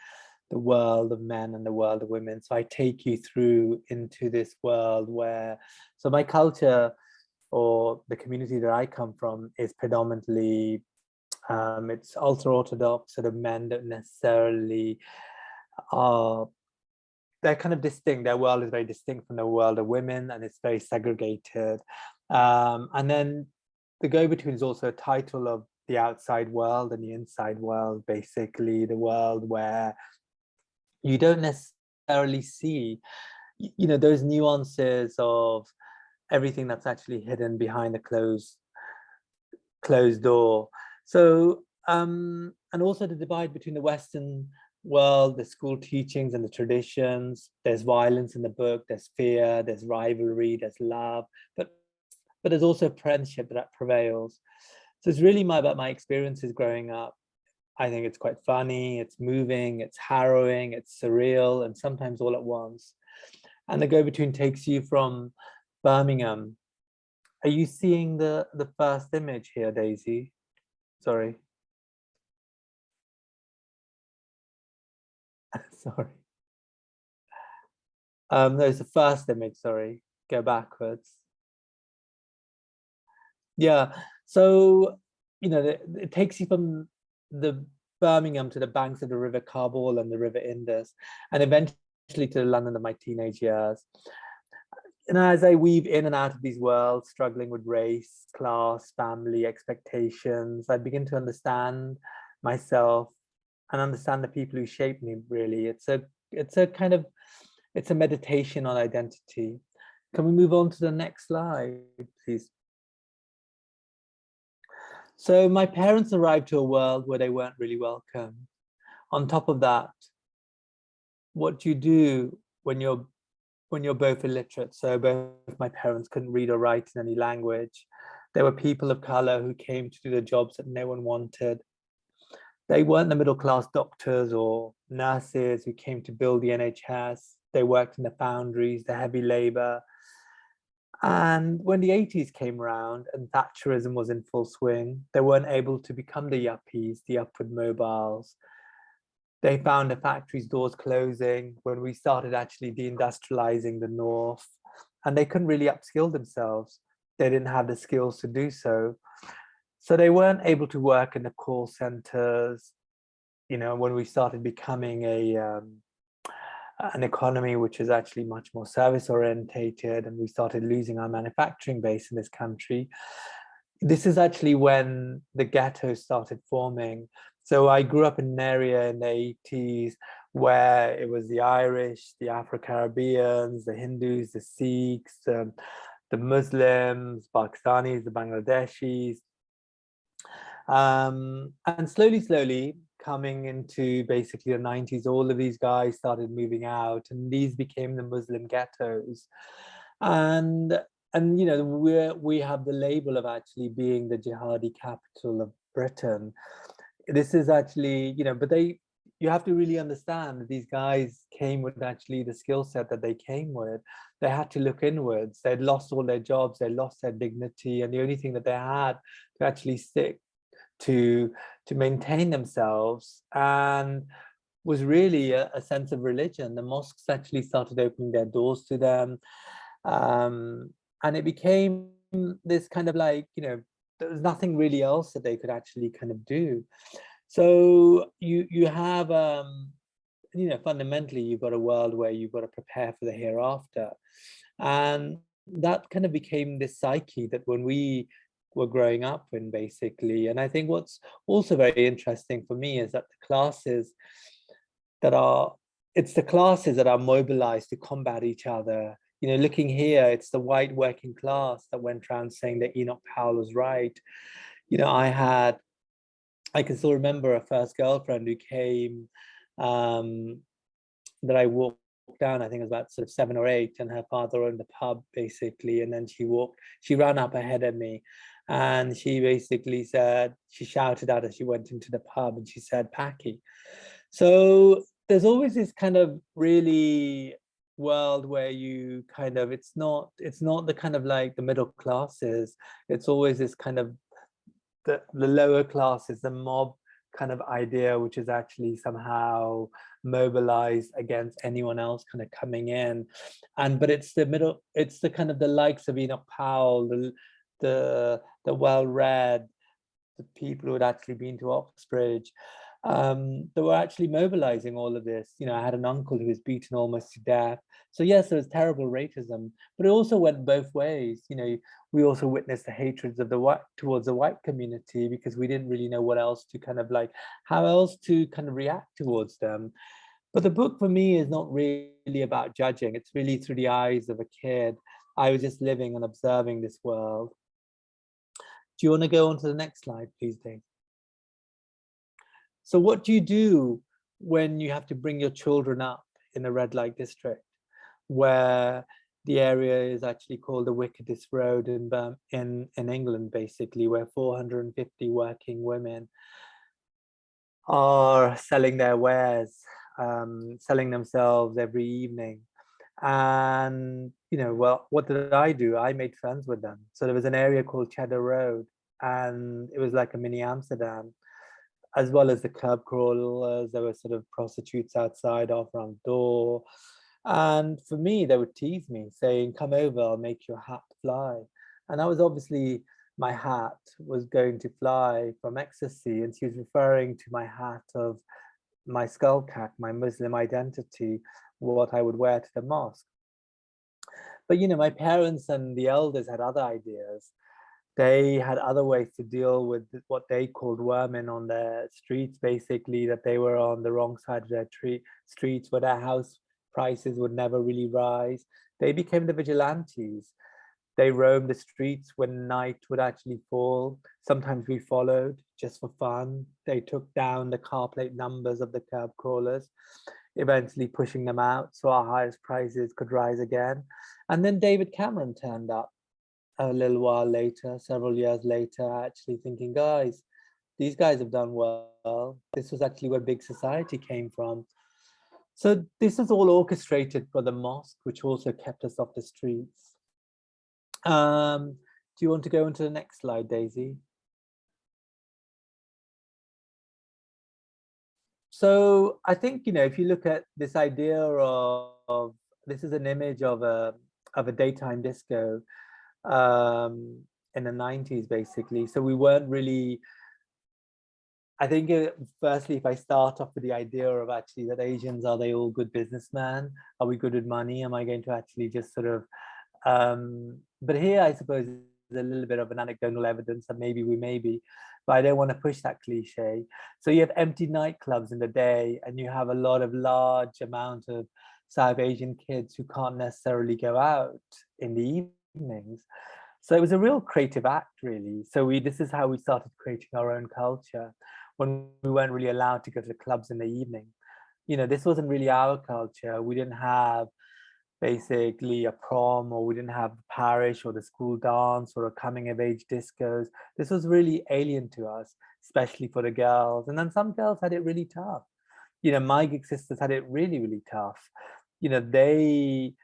the world of men and the world of women. So I take you through into this world where, so my culture, or the community that I come from, is predominantly it's ultra-Orthodox sort of men that necessarily are, they're kind of distinct. Their world is very distinct from the world of women, and it's very segregated. And then The Go-Between is also a title of the outside world and the inside world, basically the world where you don't necessarily see, you know, those nuances of everything that's actually hidden behind the closed door. So, and also the divide between the Western world, the school teachings and the traditions. There's violence in the book, there's fear, there's rivalry, there's love, but there's also friendship that prevails. So it's really about my experiences growing up. I think it's quite funny, it's moving, it's harrowing, it's surreal, and sometimes all at once. And The Go-Between takes you from Birmingham. Are you seeing the first image here, Daisy? Sorry. Sorry. No, it's the first image, sorry. Go backwards. Yeah, so, it takes you from the Birmingham to the banks of the River Kabul and the River Indus, and eventually to the London of my teenage years. And as I weave in and out of these worlds, struggling with race, class, family, expectations, I begin to understand myself and understand the people who shape me, really. It's a meditation on identity. Can we move on to the next slide, please? So my parents arrived to a world where they weren't really welcome. On top of that, what do you do when you're both illiterate? So both my parents couldn't read or write in any language. There were people of color who came to do the jobs that no one wanted. They weren't the middle class doctors or nurses who came to build the NHS. They worked in the foundries, the heavy labor. And when the 80s came around and Thatcherism was in full swing, they weren't able to become the yuppies, the upward mobiles. They found the factories' doors closing when we started actually deindustrializing the North, and they couldn't really upskill themselves. They didn't have the skills to do so. So they weren't able to work in the call centers, when we started becoming an economy which is actually much more service orientated, and we started losing our manufacturing base in this country. This is actually when the ghetto started forming. So I grew up in an area in the 80s where it was the Irish, the Afro-Caribbeans, the Hindus, the Sikhs, the Muslims, Pakistanis, the Bangladeshis. And slowly, coming into basically the 90s, all of these guys started moving out, and these became the Muslim ghettos. And we have the label of actually being the jihadi capital of Britain. This is actually, but you have to really understand that these guys came with actually the skill set that they came with. They had to look inwards. They'd lost all their jobs, they lost their dignity, and the only thing that they had to actually stick to maintain themselves and was really a sense of religion. The mosques actually started opening their doors to them, and it became this kind of like, there was nothing really else that they could actually kind of do. So you have fundamentally you've got a world where you've got to prepare for the hereafter, and that kind of became this psyche that when we were growing up in, basically. And I think what's also very interesting for me is that the classes that are mobilized to combat each other. Looking here, it's the white working class that went around saying that Enoch Powell was right. I can still remember a first girlfriend who came, that I walked down, I think it was about sort of 7 or 8, and her father owned the pub, basically. And then she ran up ahead of me, and she basically she shouted out as she went into the pub, and she said, "Packy." So there's always this kind of really world where you kind of, it's not the kind of like the middle classes, it's always this kind of the lower classes, the mob kind of idea, which is actually somehow mobilized against anyone else kind of coming in. But it's the middle, it's the kind of the likes of Enoch Powell, the well-read, the people who had actually been to Oxbridge, that were actually mobilizing all of this. I had an uncle who was beaten almost to death. So yes, there was terrible racism, but it also went both ways. We also witnessed the hatreds of towards the white community, because we didn't really know what else to kind of like, how else to kind of react towards them. But the book for me is not really about judging. It's really through the eyes of a kid. I was just living and observing this world. Do you want to go on to the next slide, please, Dave? So what do you do when you have to bring your children up in a red light district, where the area is actually called the wickedest road in England, basically, where 450 working women are selling their wares, selling themselves every evening? And well, what did I do? I made friends with them. So there was an area called Cheddar Road, and it was like a mini Amsterdam. as well as the curb crawlers. There were sort of prostitutes outside off around the door. And for me, they would tease me saying, come over, I'll make your hat fly. And I was obviously, my hat was going to fly from ecstasy. And she was referring to my hat of my skull cap, my Muslim identity, what I would wear to the mosque. But, you know, my parents and the elders had other ideas. They had other ways to deal with what they called women on their streets, basically, that they were on the wrong side of their streets, where their house prices would never really rise. They became the vigilantes. They roamed the streets when night would actually fall. Sometimes we followed just for fun. They took down the car plate numbers of the curb crawlers, eventually pushing them out so our highest prices could rise again. And then David Cameron turned up a little while later, several years later, actually thinking, guys, these guys have done well. This was actually where big society came from. So this is all orchestrated for the mosque, which also kept us off the streets. Do you want to go into the next slide, Daisy? So I think, you know, if you look at this idea of this is an image of a daytime disco in the 90s, basically. So we weren't really, I think, firstly, if I start off with the idea of actually that Asians, are they all good businessmen? Are we good at money? Am I going to actually just sort of, but here I suppose there's a little bit of an anecdotal evidence that maybe we may be, but I don't want to push that cliche. So you have empty nightclubs in the day, and you have a lot of large amount of South Asian kids who can't necessarily go out in the evenings. So it was a real creative act, really. So this is how we started creating our own culture, when we weren't really allowed to go to the clubs in the evening. You know, this wasn't really our culture. We didn't have basically a prom, or we didn't have the parish or the school dance or a coming of age discos. This was really alien to us, especially for the girls. And then some girls had it really tough. You know, my gig sisters had it really, really tough. You know, they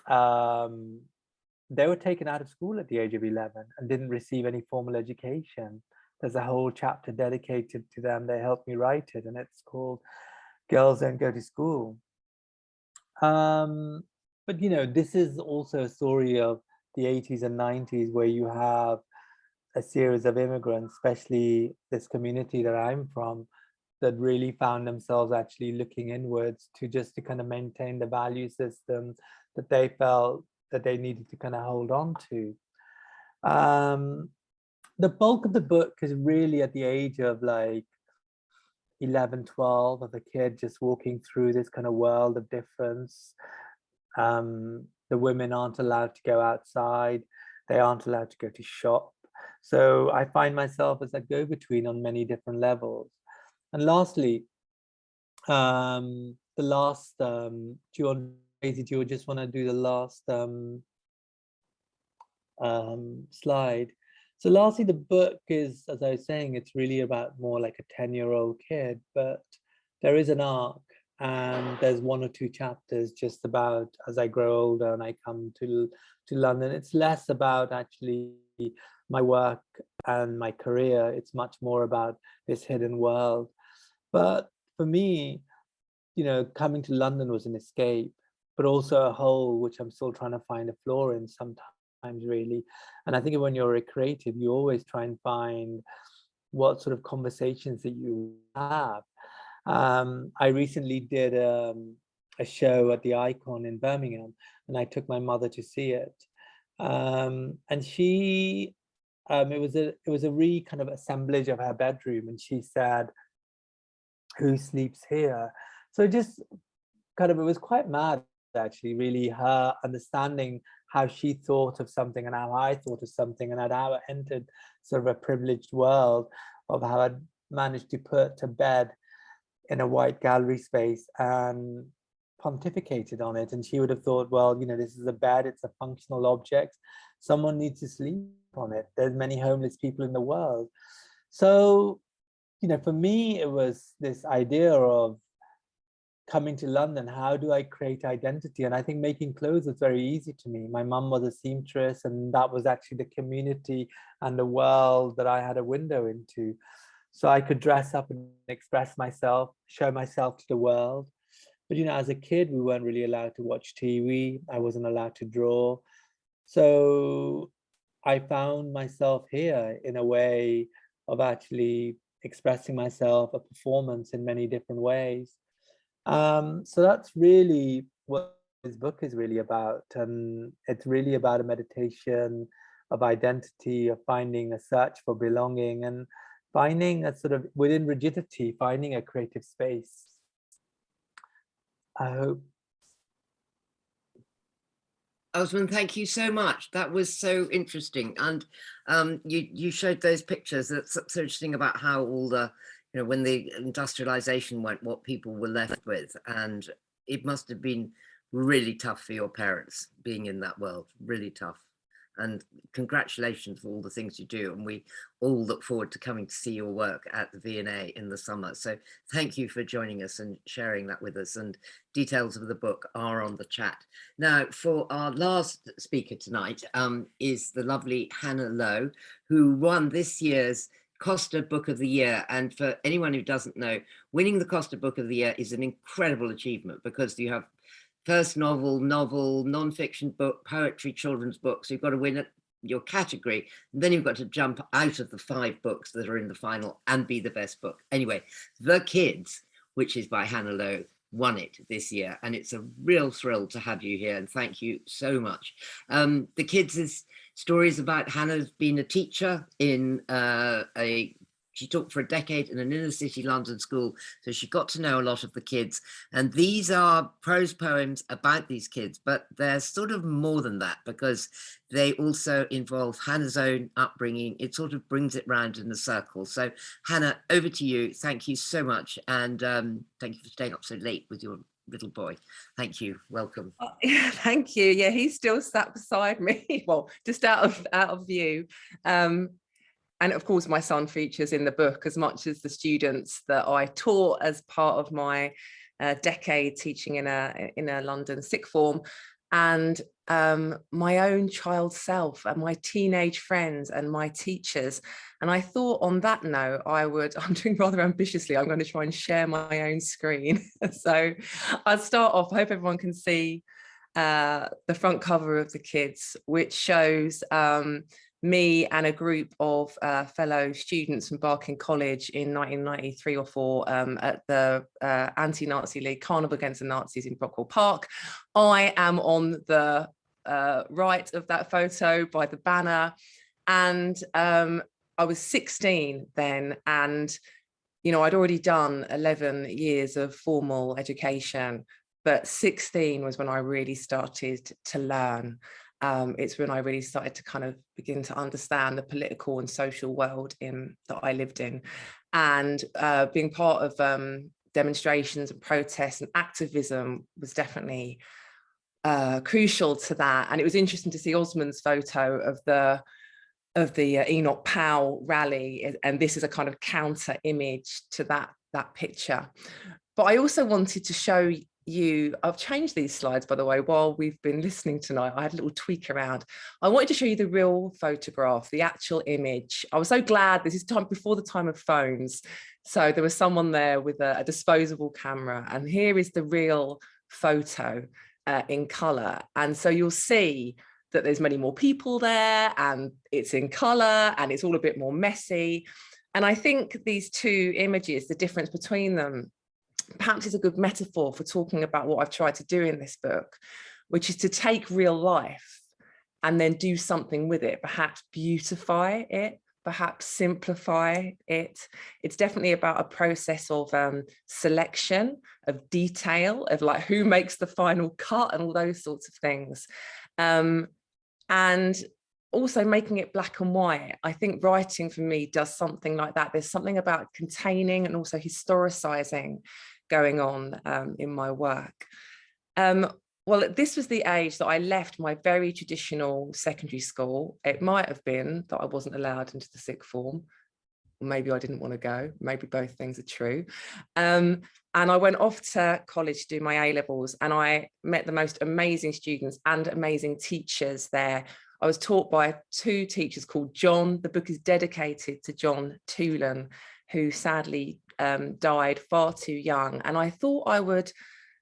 were taken out of school at the age of 11 and didn't receive any formal education. There's a whole chapter dedicated to them. They helped me write it, and it's called Girls Don't Go to School. But, you know, this is also a story of the 80s and 90s, where you have a series of immigrants, especially this community that I'm from, that really found themselves actually looking inwards to kind of maintain the value system that they felt that they needed to kind of hold on to. The bulk of the book is really at the age of like 11, 12, of a kid just walking through this kind of world of difference. The women aren't allowed to go outside. They aren't allowed to go to shop. So I find myself as a go-between on many different levels. And lastly, the last, do you just want to do the last slide? So lastly, the book is, as I was saying, it's really about more like a 10-year-old kid, but there is an arc, and there's 1 or 2 chapters just about as I grow older and I come to London. It's less about actually my work and my career. It's much more about this hidden world. But for me, you know, coming to London was an escape, but also a hole which I'm still trying to find a floor in sometimes, really. And I think when you're a creative, you always try and find what sort of conversations that you have. I recently did a show at the Icon in Birmingham, and I took my mother to see it. And she, it was a kind of assemblage of her bedroom, and she said, "Who sleeps here?" So just kind of, it was quite mad, actually, really, her understanding how she thought of something and how I thought of something, and how I entered sort of a privileged world of how I'd managed to put to bed in a white gallery space and pontificated on it. And she would have thought, well, you know, this is a bed, it's a functional object, someone needs to sleep on it. There's many homeless people in the world. So, you know, for me, it was this idea of coming to London, how do I create identity? And I think making clothes was very easy to me. My mum was a seamstress, and that was actually the community and the world that I had a window into. so I could dress up and express myself, show myself to the world. But, you know, as a kid, we weren't really allowed to watch TV. I wasn't allowed to draw. So I found myself here in a way of actually expressing myself, a performance in many different ways. So that's really what this book is really about. It's really about a meditation of identity, of finding a search for belonging, and finding a sort of, within rigidity, finding a creative space. I hope. Osman, thank you so much. That was so interesting. And you showed those pictures. That's so interesting about how all the, you know, when the industrialization went, what people were left with. And it must have been really tough for your parents being in that world, really tough. And congratulations for all the things you do. And we all look forward to coming to see your work at the V&A in the summer. So thank you for joining us and sharing that with us. And details of the book are on the chat. Now, for our last speaker tonight is the lovely Hannah Lowe, who won this year's Costa Book of the Year. And for anyone who doesn't know, winning the Costa Book of the Year is an incredible achievement, because you have first novel, non-fiction book, poetry, children's books. You've got to win your category. And then you've got to jump out of the 5 books that are in the final and be the best book. Anyway, The Kids, which is by Hannah Lowe, won it this year. And it's a real thrill to have you here. And thank you so much. The Kids is stories about Hannah's been a teacher in she taught for a decade in an inner city London school, so she got to know a lot of the kids. And these are prose poems about these kids, but they're sort of more than that, because they also involve Hannah's own upbringing. It sort of brings it round in a circle. So Hannah, over to you. Thank you so much. And thank you for staying up so late with your little boy. Thank you. Welcome. Thank you. Yeah, he's still sat beside me. Well, just out of view. And of course, my son features in the book as much as the students that I taught as part of my decade teaching in a London sixth form, and my own child self and my teenage friends and my teachers. And I thought on that note, I'm doing rather ambitiously, I'm going to try and share my own screen. So I'll start off, I hope everyone can see the front cover of The Kids, which shows me and a group of fellow students from Barking College in 1993 or 4 at the Anti-Nazi League Carnival Against the Nazis in Brockwell Park. I am on the right of that photo by the banner, and I was 16 then, and you know, I'd already done 11 years of formal education, but 16 was when I really started to learn. It's when I really started to kind of begin to understand the political and social world that I lived in. And being part of demonstrations and protests and activism was definitely crucial to that. And it was interesting to see Osman's photo of the Enoch Powell rally, and this is a kind of counter image to that picture. But I also wanted to show you, I've changed these slides, by the way, while we've been listening tonight. I had a little tweak around. I wanted to show you the real photograph, the actual image. I was so glad, this is time before the time of phones. So there was someone there with a disposable camera, and here is the real photo in color. And so you'll see that there's many more people there, and it's in color, and it's all a bit more messy. And I think these two images, the difference between them, perhaps is a good metaphor for talking about what I've tried to do in this book, which is to take real life and then do something with it, perhaps beautify it, perhaps simplify it. It's definitely about a process of selection, of detail, of like who makes the final cut and all those sorts of things. And also making it black and white. I think writing for me does something like that. There's something about containing and also historicizing going on in my work. Well, this was the age that I left my very traditional secondary school. It might have been that I wasn't allowed into the sixth form. Maybe I didn't want to go. Maybe both things are true. And I went off to college to do my A-levels, and I met the most amazing students and amazing teachers there. I was taught by 2 teachers called John. The book is dedicated to John Toolan, who sadly died far too young. And I thought I would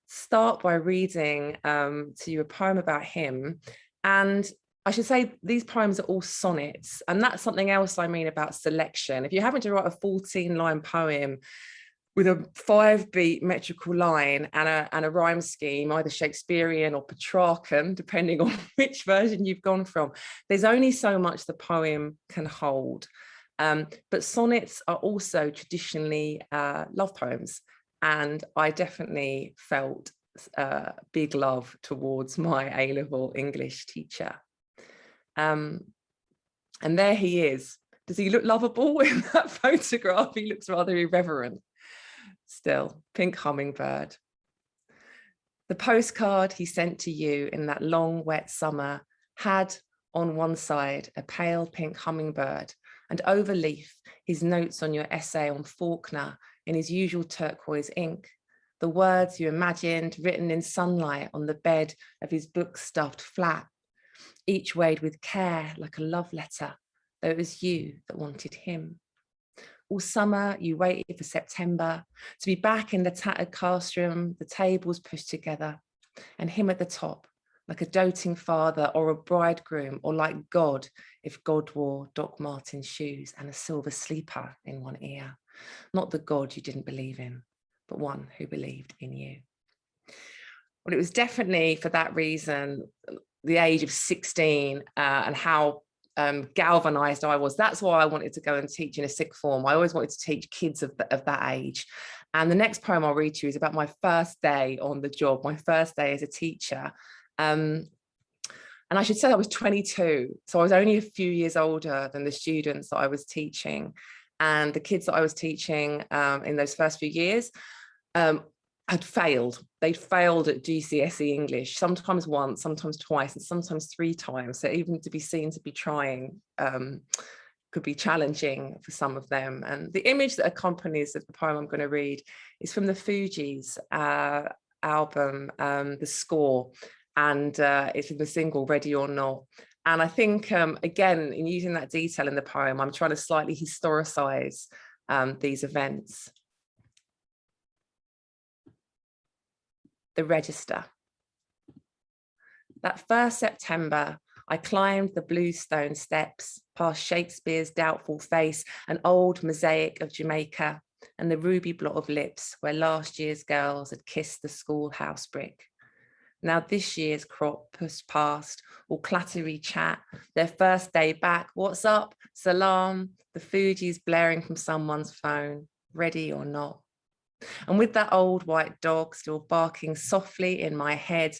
start by reading to you a poem about him. And I should say these poems are all sonnets, and that's something else I mean about selection. If you're having to write a 14-line poem with a 5-beat metrical line and a rhyme scheme, either Shakespearean or Petrarchan, depending on which version you've gone from, there's only so much the poem can hold. But sonnets are also traditionally love poems, and I definitely felt big love towards my A-level English teacher. And there he is. Does he look lovable in that photograph? He looks rather irreverent. Still, pink hummingbird. The postcard he sent to you in that long, wet summer had on one side a pale pink hummingbird, and over leaf his notes on your essay on Faulkner in his usual turquoise ink, the words you imagined written in sunlight on the bed of his book-stuffed flat, each weighed with care like a love letter, though it was you that wanted him. All summer you waited for September to be back in the tattered classroom, the tables pushed together, and him at the top, like a doting father or a bridegroom, or like God, if God wore Doc Martens shoes and a silver sleeper in one ear. Not the God you didn't believe in, but one who believed in you. Well, it was definitely for that reason, the age of 16 and how galvanized I was. That's why I wanted to go and teach in a sixth form. I always wanted to teach kids of that age. And the next poem I'll read to you is about my first day on the job, my first day as a teacher. And I should say I was 22, so I was only a few years older than the students that I was teaching. And the kids that I was teaching in those first few years had failed. They'd failed at GCSE English, sometimes once, sometimes twice, and sometimes 3 times. So even to be seen to be trying could be challenging for some of them. And the image that accompanies the poem I'm going to read is from the Fugees album, The Score, and it's from the single Ready or Not. And I think, again, in using that detail in the poem, I'm trying to slightly historicise these events. The register. That first September, I climbed the bluestone steps past Shakespeare's doubtful face, an old mosaic of Jamaica, and the ruby blot of lips where last year's girls had kissed the schoolhouse brick. Now this year's crop pushed past, all clattery chat, their first day back, what's up, salam, the Fugees blaring from someone's phone, ready or not. And with that old white dog still barking softly in my head,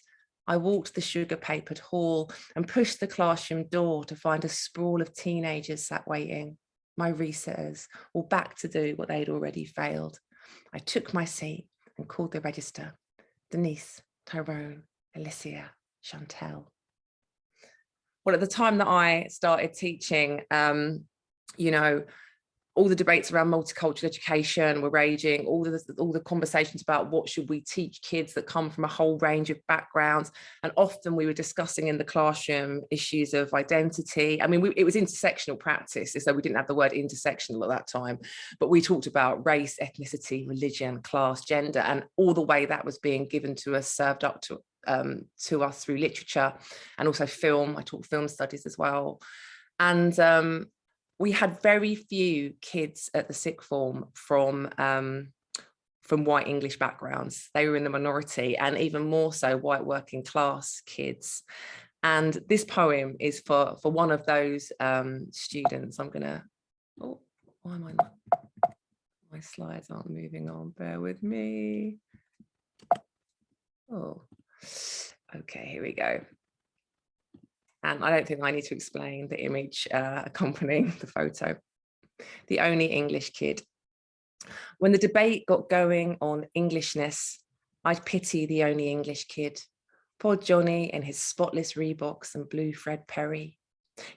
I walked the sugar-papered hall and pushed the classroom door to find a sprawl of teenagers sat waiting, my resetters, all back to do what they'd already failed. I took my seat and called the register. Denise, Tyrone, Alicia, Chantel. Well, at the time that I started teaching, you know, all the debates around multicultural education were raging, all the conversations about what should we teach kids that come from a whole range of backgrounds. And often we were discussing in the classroom issues of identity. I mean, it was intersectional practice, so we didn't have the word intersectional at that time, but we talked about race, ethnicity, religion, class, gender, and all the way that was being given to us, served up to us through literature and also film. I taught film studies as well. And we had very few kids at the sixth form from white English backgrounds. They were in the minority, and even more so white working class kids. And this poem is for one of those students. I'm gonna, oh, why am I not? My slides aren't moving on, bear with me. Oh, okay, here we go. And I don't think I need to explain the image accompanying the photo. The only English kid. When the debate got going on Englishness, I'd pity the only English kid. Poor Johnny in his spotless Reeboks and blue Fred Perry.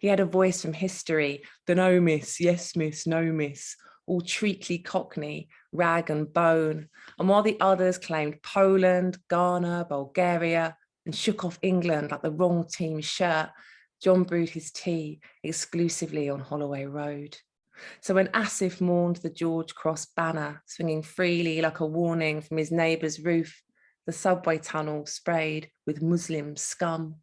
He had a voice from history, the no miss, yes miss, no miss, all treacly cockney, rag and bone. And while the others claimed Poland, Ghana, Bulgaria, and shook off England like the wrong team's shirt, John brewed his tea exclusively on Holloway Road. So when Asif mourned the George Cross banner swinging freely like a warning from his neighbour's roof, the subway tunnel sprayed with Muslim scum,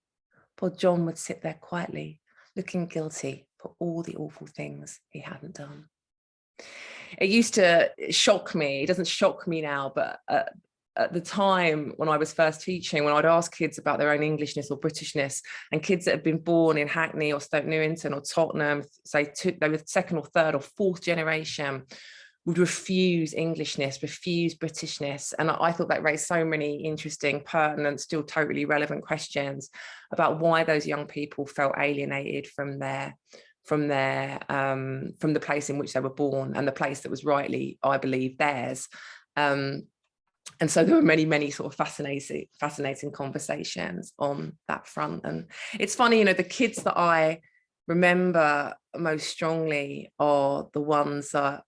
poor John would sit there quietly, looking guilty for all the awful things he hadn't done. It used to shock me. It doesn't shock me now, but at the time when I was first teaching, when I'd ask kids about their own Englishness or Britishness, and kids that had been born in Hackney or Stoke Newington or Tottenham, say they were second or third or fourth generation, would refuse Englishness, refuse Britishness. And I thought that raised so many interesting, pertinent, still totally relevant questions about why those young people felt alienated from the place in which they were born and the place that was rightly, I believe, theirs. And so there were many sort of fascinating conversations on that front. And it's funny, you know, the kids that I remember most strongly are the ones that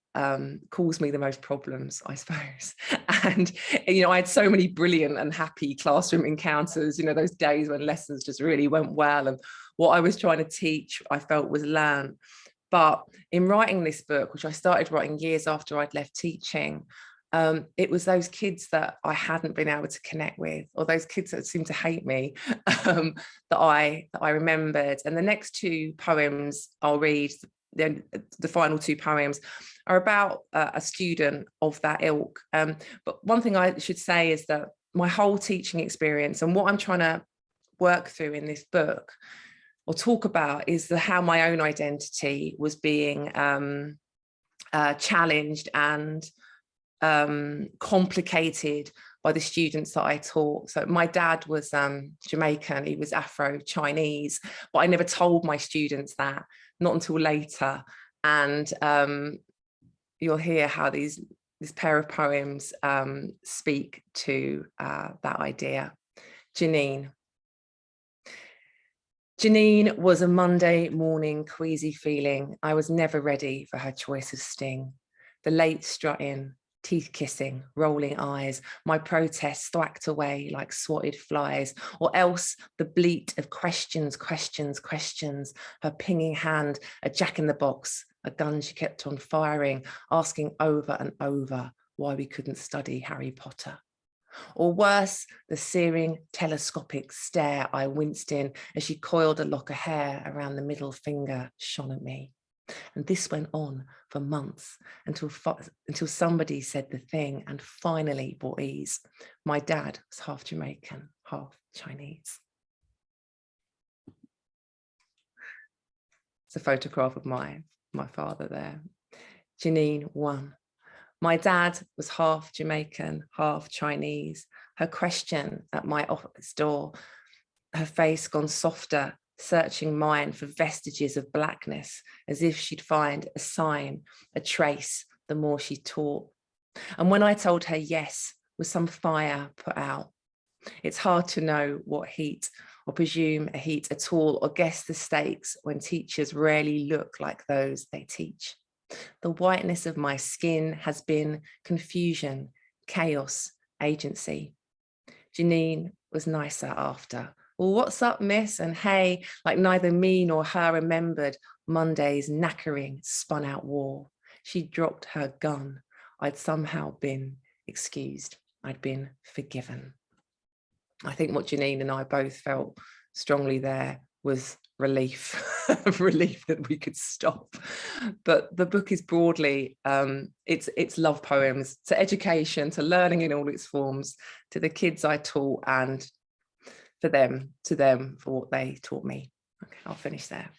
cause me the most problems, I suppose. And, you know, I had so many brilliant and happy classroom encounters, you know, those days when lessons just really went well and what I was trying to teach, I felt, was learned. But in writing this book, which I started writing years after I'd left teaching, it was those kids that I hadn't been able to connect with, or those kids that seemed to hate me, that I remembered. And the next two poems I'll read, the final two poems, are about a student of that ilk. But one thing I should say is that my whole teaching experience and what I'm trying to work through in this book or talk about is how my own identity was being challenged and complicated by the students that I taught. So my dad was Jamaican, he was Afro-Chinese, but I never told my students that, not until later. And you'll hear how this pair of poems speak to that idea. Janine. Janine was a Monday morning queasy feeling. I was never ready for her choice of sting. The late strut-in, teeth kissing, rolling eyes, my protests thwacked away like swatted flies, or else the bleat of questions, her pinging hand, a jack-in-the-box, a gun she kept on firing, asking over and over why we couldn't study Harry Potter. Or worse, the searing telescopic stare I winced in as she coiled a lock of hair around the middle finger shone at me. And this went on for months until somebody said the thing, and finally brought ease. My dad was half Jamaican, half Chinese. It's a photograph of my father there. Janine 1. My dad was half Jamaican, half Chinese. Her question at my office door, her face gone softer, searching mine for vestiges of blackness, as if she'd find a sign, a trace, the more she taught. And when I told her yes, with some fire put out, it's hard to know what heat, or presume a heat at all, or guess the stakes when teachers rarely look like those they teach. The whiteness of my skin has been confusion, chaos, agency. Janine was nicer after. Well, what's up, miss? And hey, like neither me nor her remembered Monday's knackering, spun out war. She dropped her gun. I'd somehow been excused. I'd been forgiven. I think what Janine and I both felt strongly there was relief, relief that we could stop. But the book is broadly, it's love poems to education, to learning in all its forms, to the kids I taught, and to them for what they taught me. Okay, I'll finish there.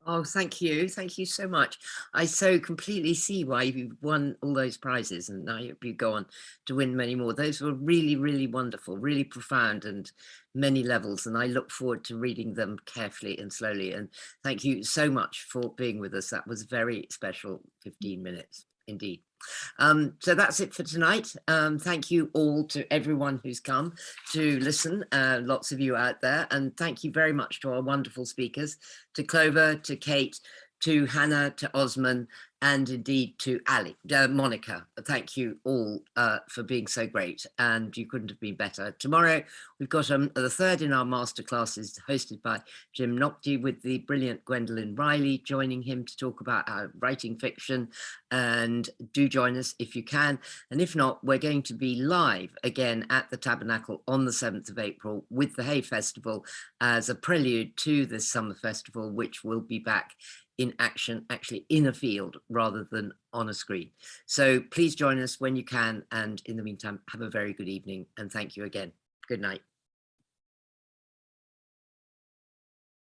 Oh, thank you so much. I so completely see why you won all those prizes, and I hope you go on to win many more. Those were really wonderful, really profound, and many levels, and I look forward to reading them carefully and slowly. And thank you so much for being with us. That was very special 15 minutes indeed. So that's it for tonight. Thank you all to everyone who's come to listen, lots of you out there, and thank you very much to our wonderful speakers, to Clover, to Kate, to Hannah, to Osman, and indeed to Monica. Thank you all for being so great, and you couldn't have been better. Tomorrow we've got the third in our masterclasses, hosted by Jim Nocti, with the brilliant Gwendolyn Riley joining him to talk about writing fiction. And do join us if you can, and if not, we're going to be live again at the Tabernacle on the 7th of April with the Hay Festival as a prelude to this summer festival, which will be back in action, actually in a field rather than on a screen. So please join us when you can, and in the meantime, have a very good evening, and thank you again. Good night.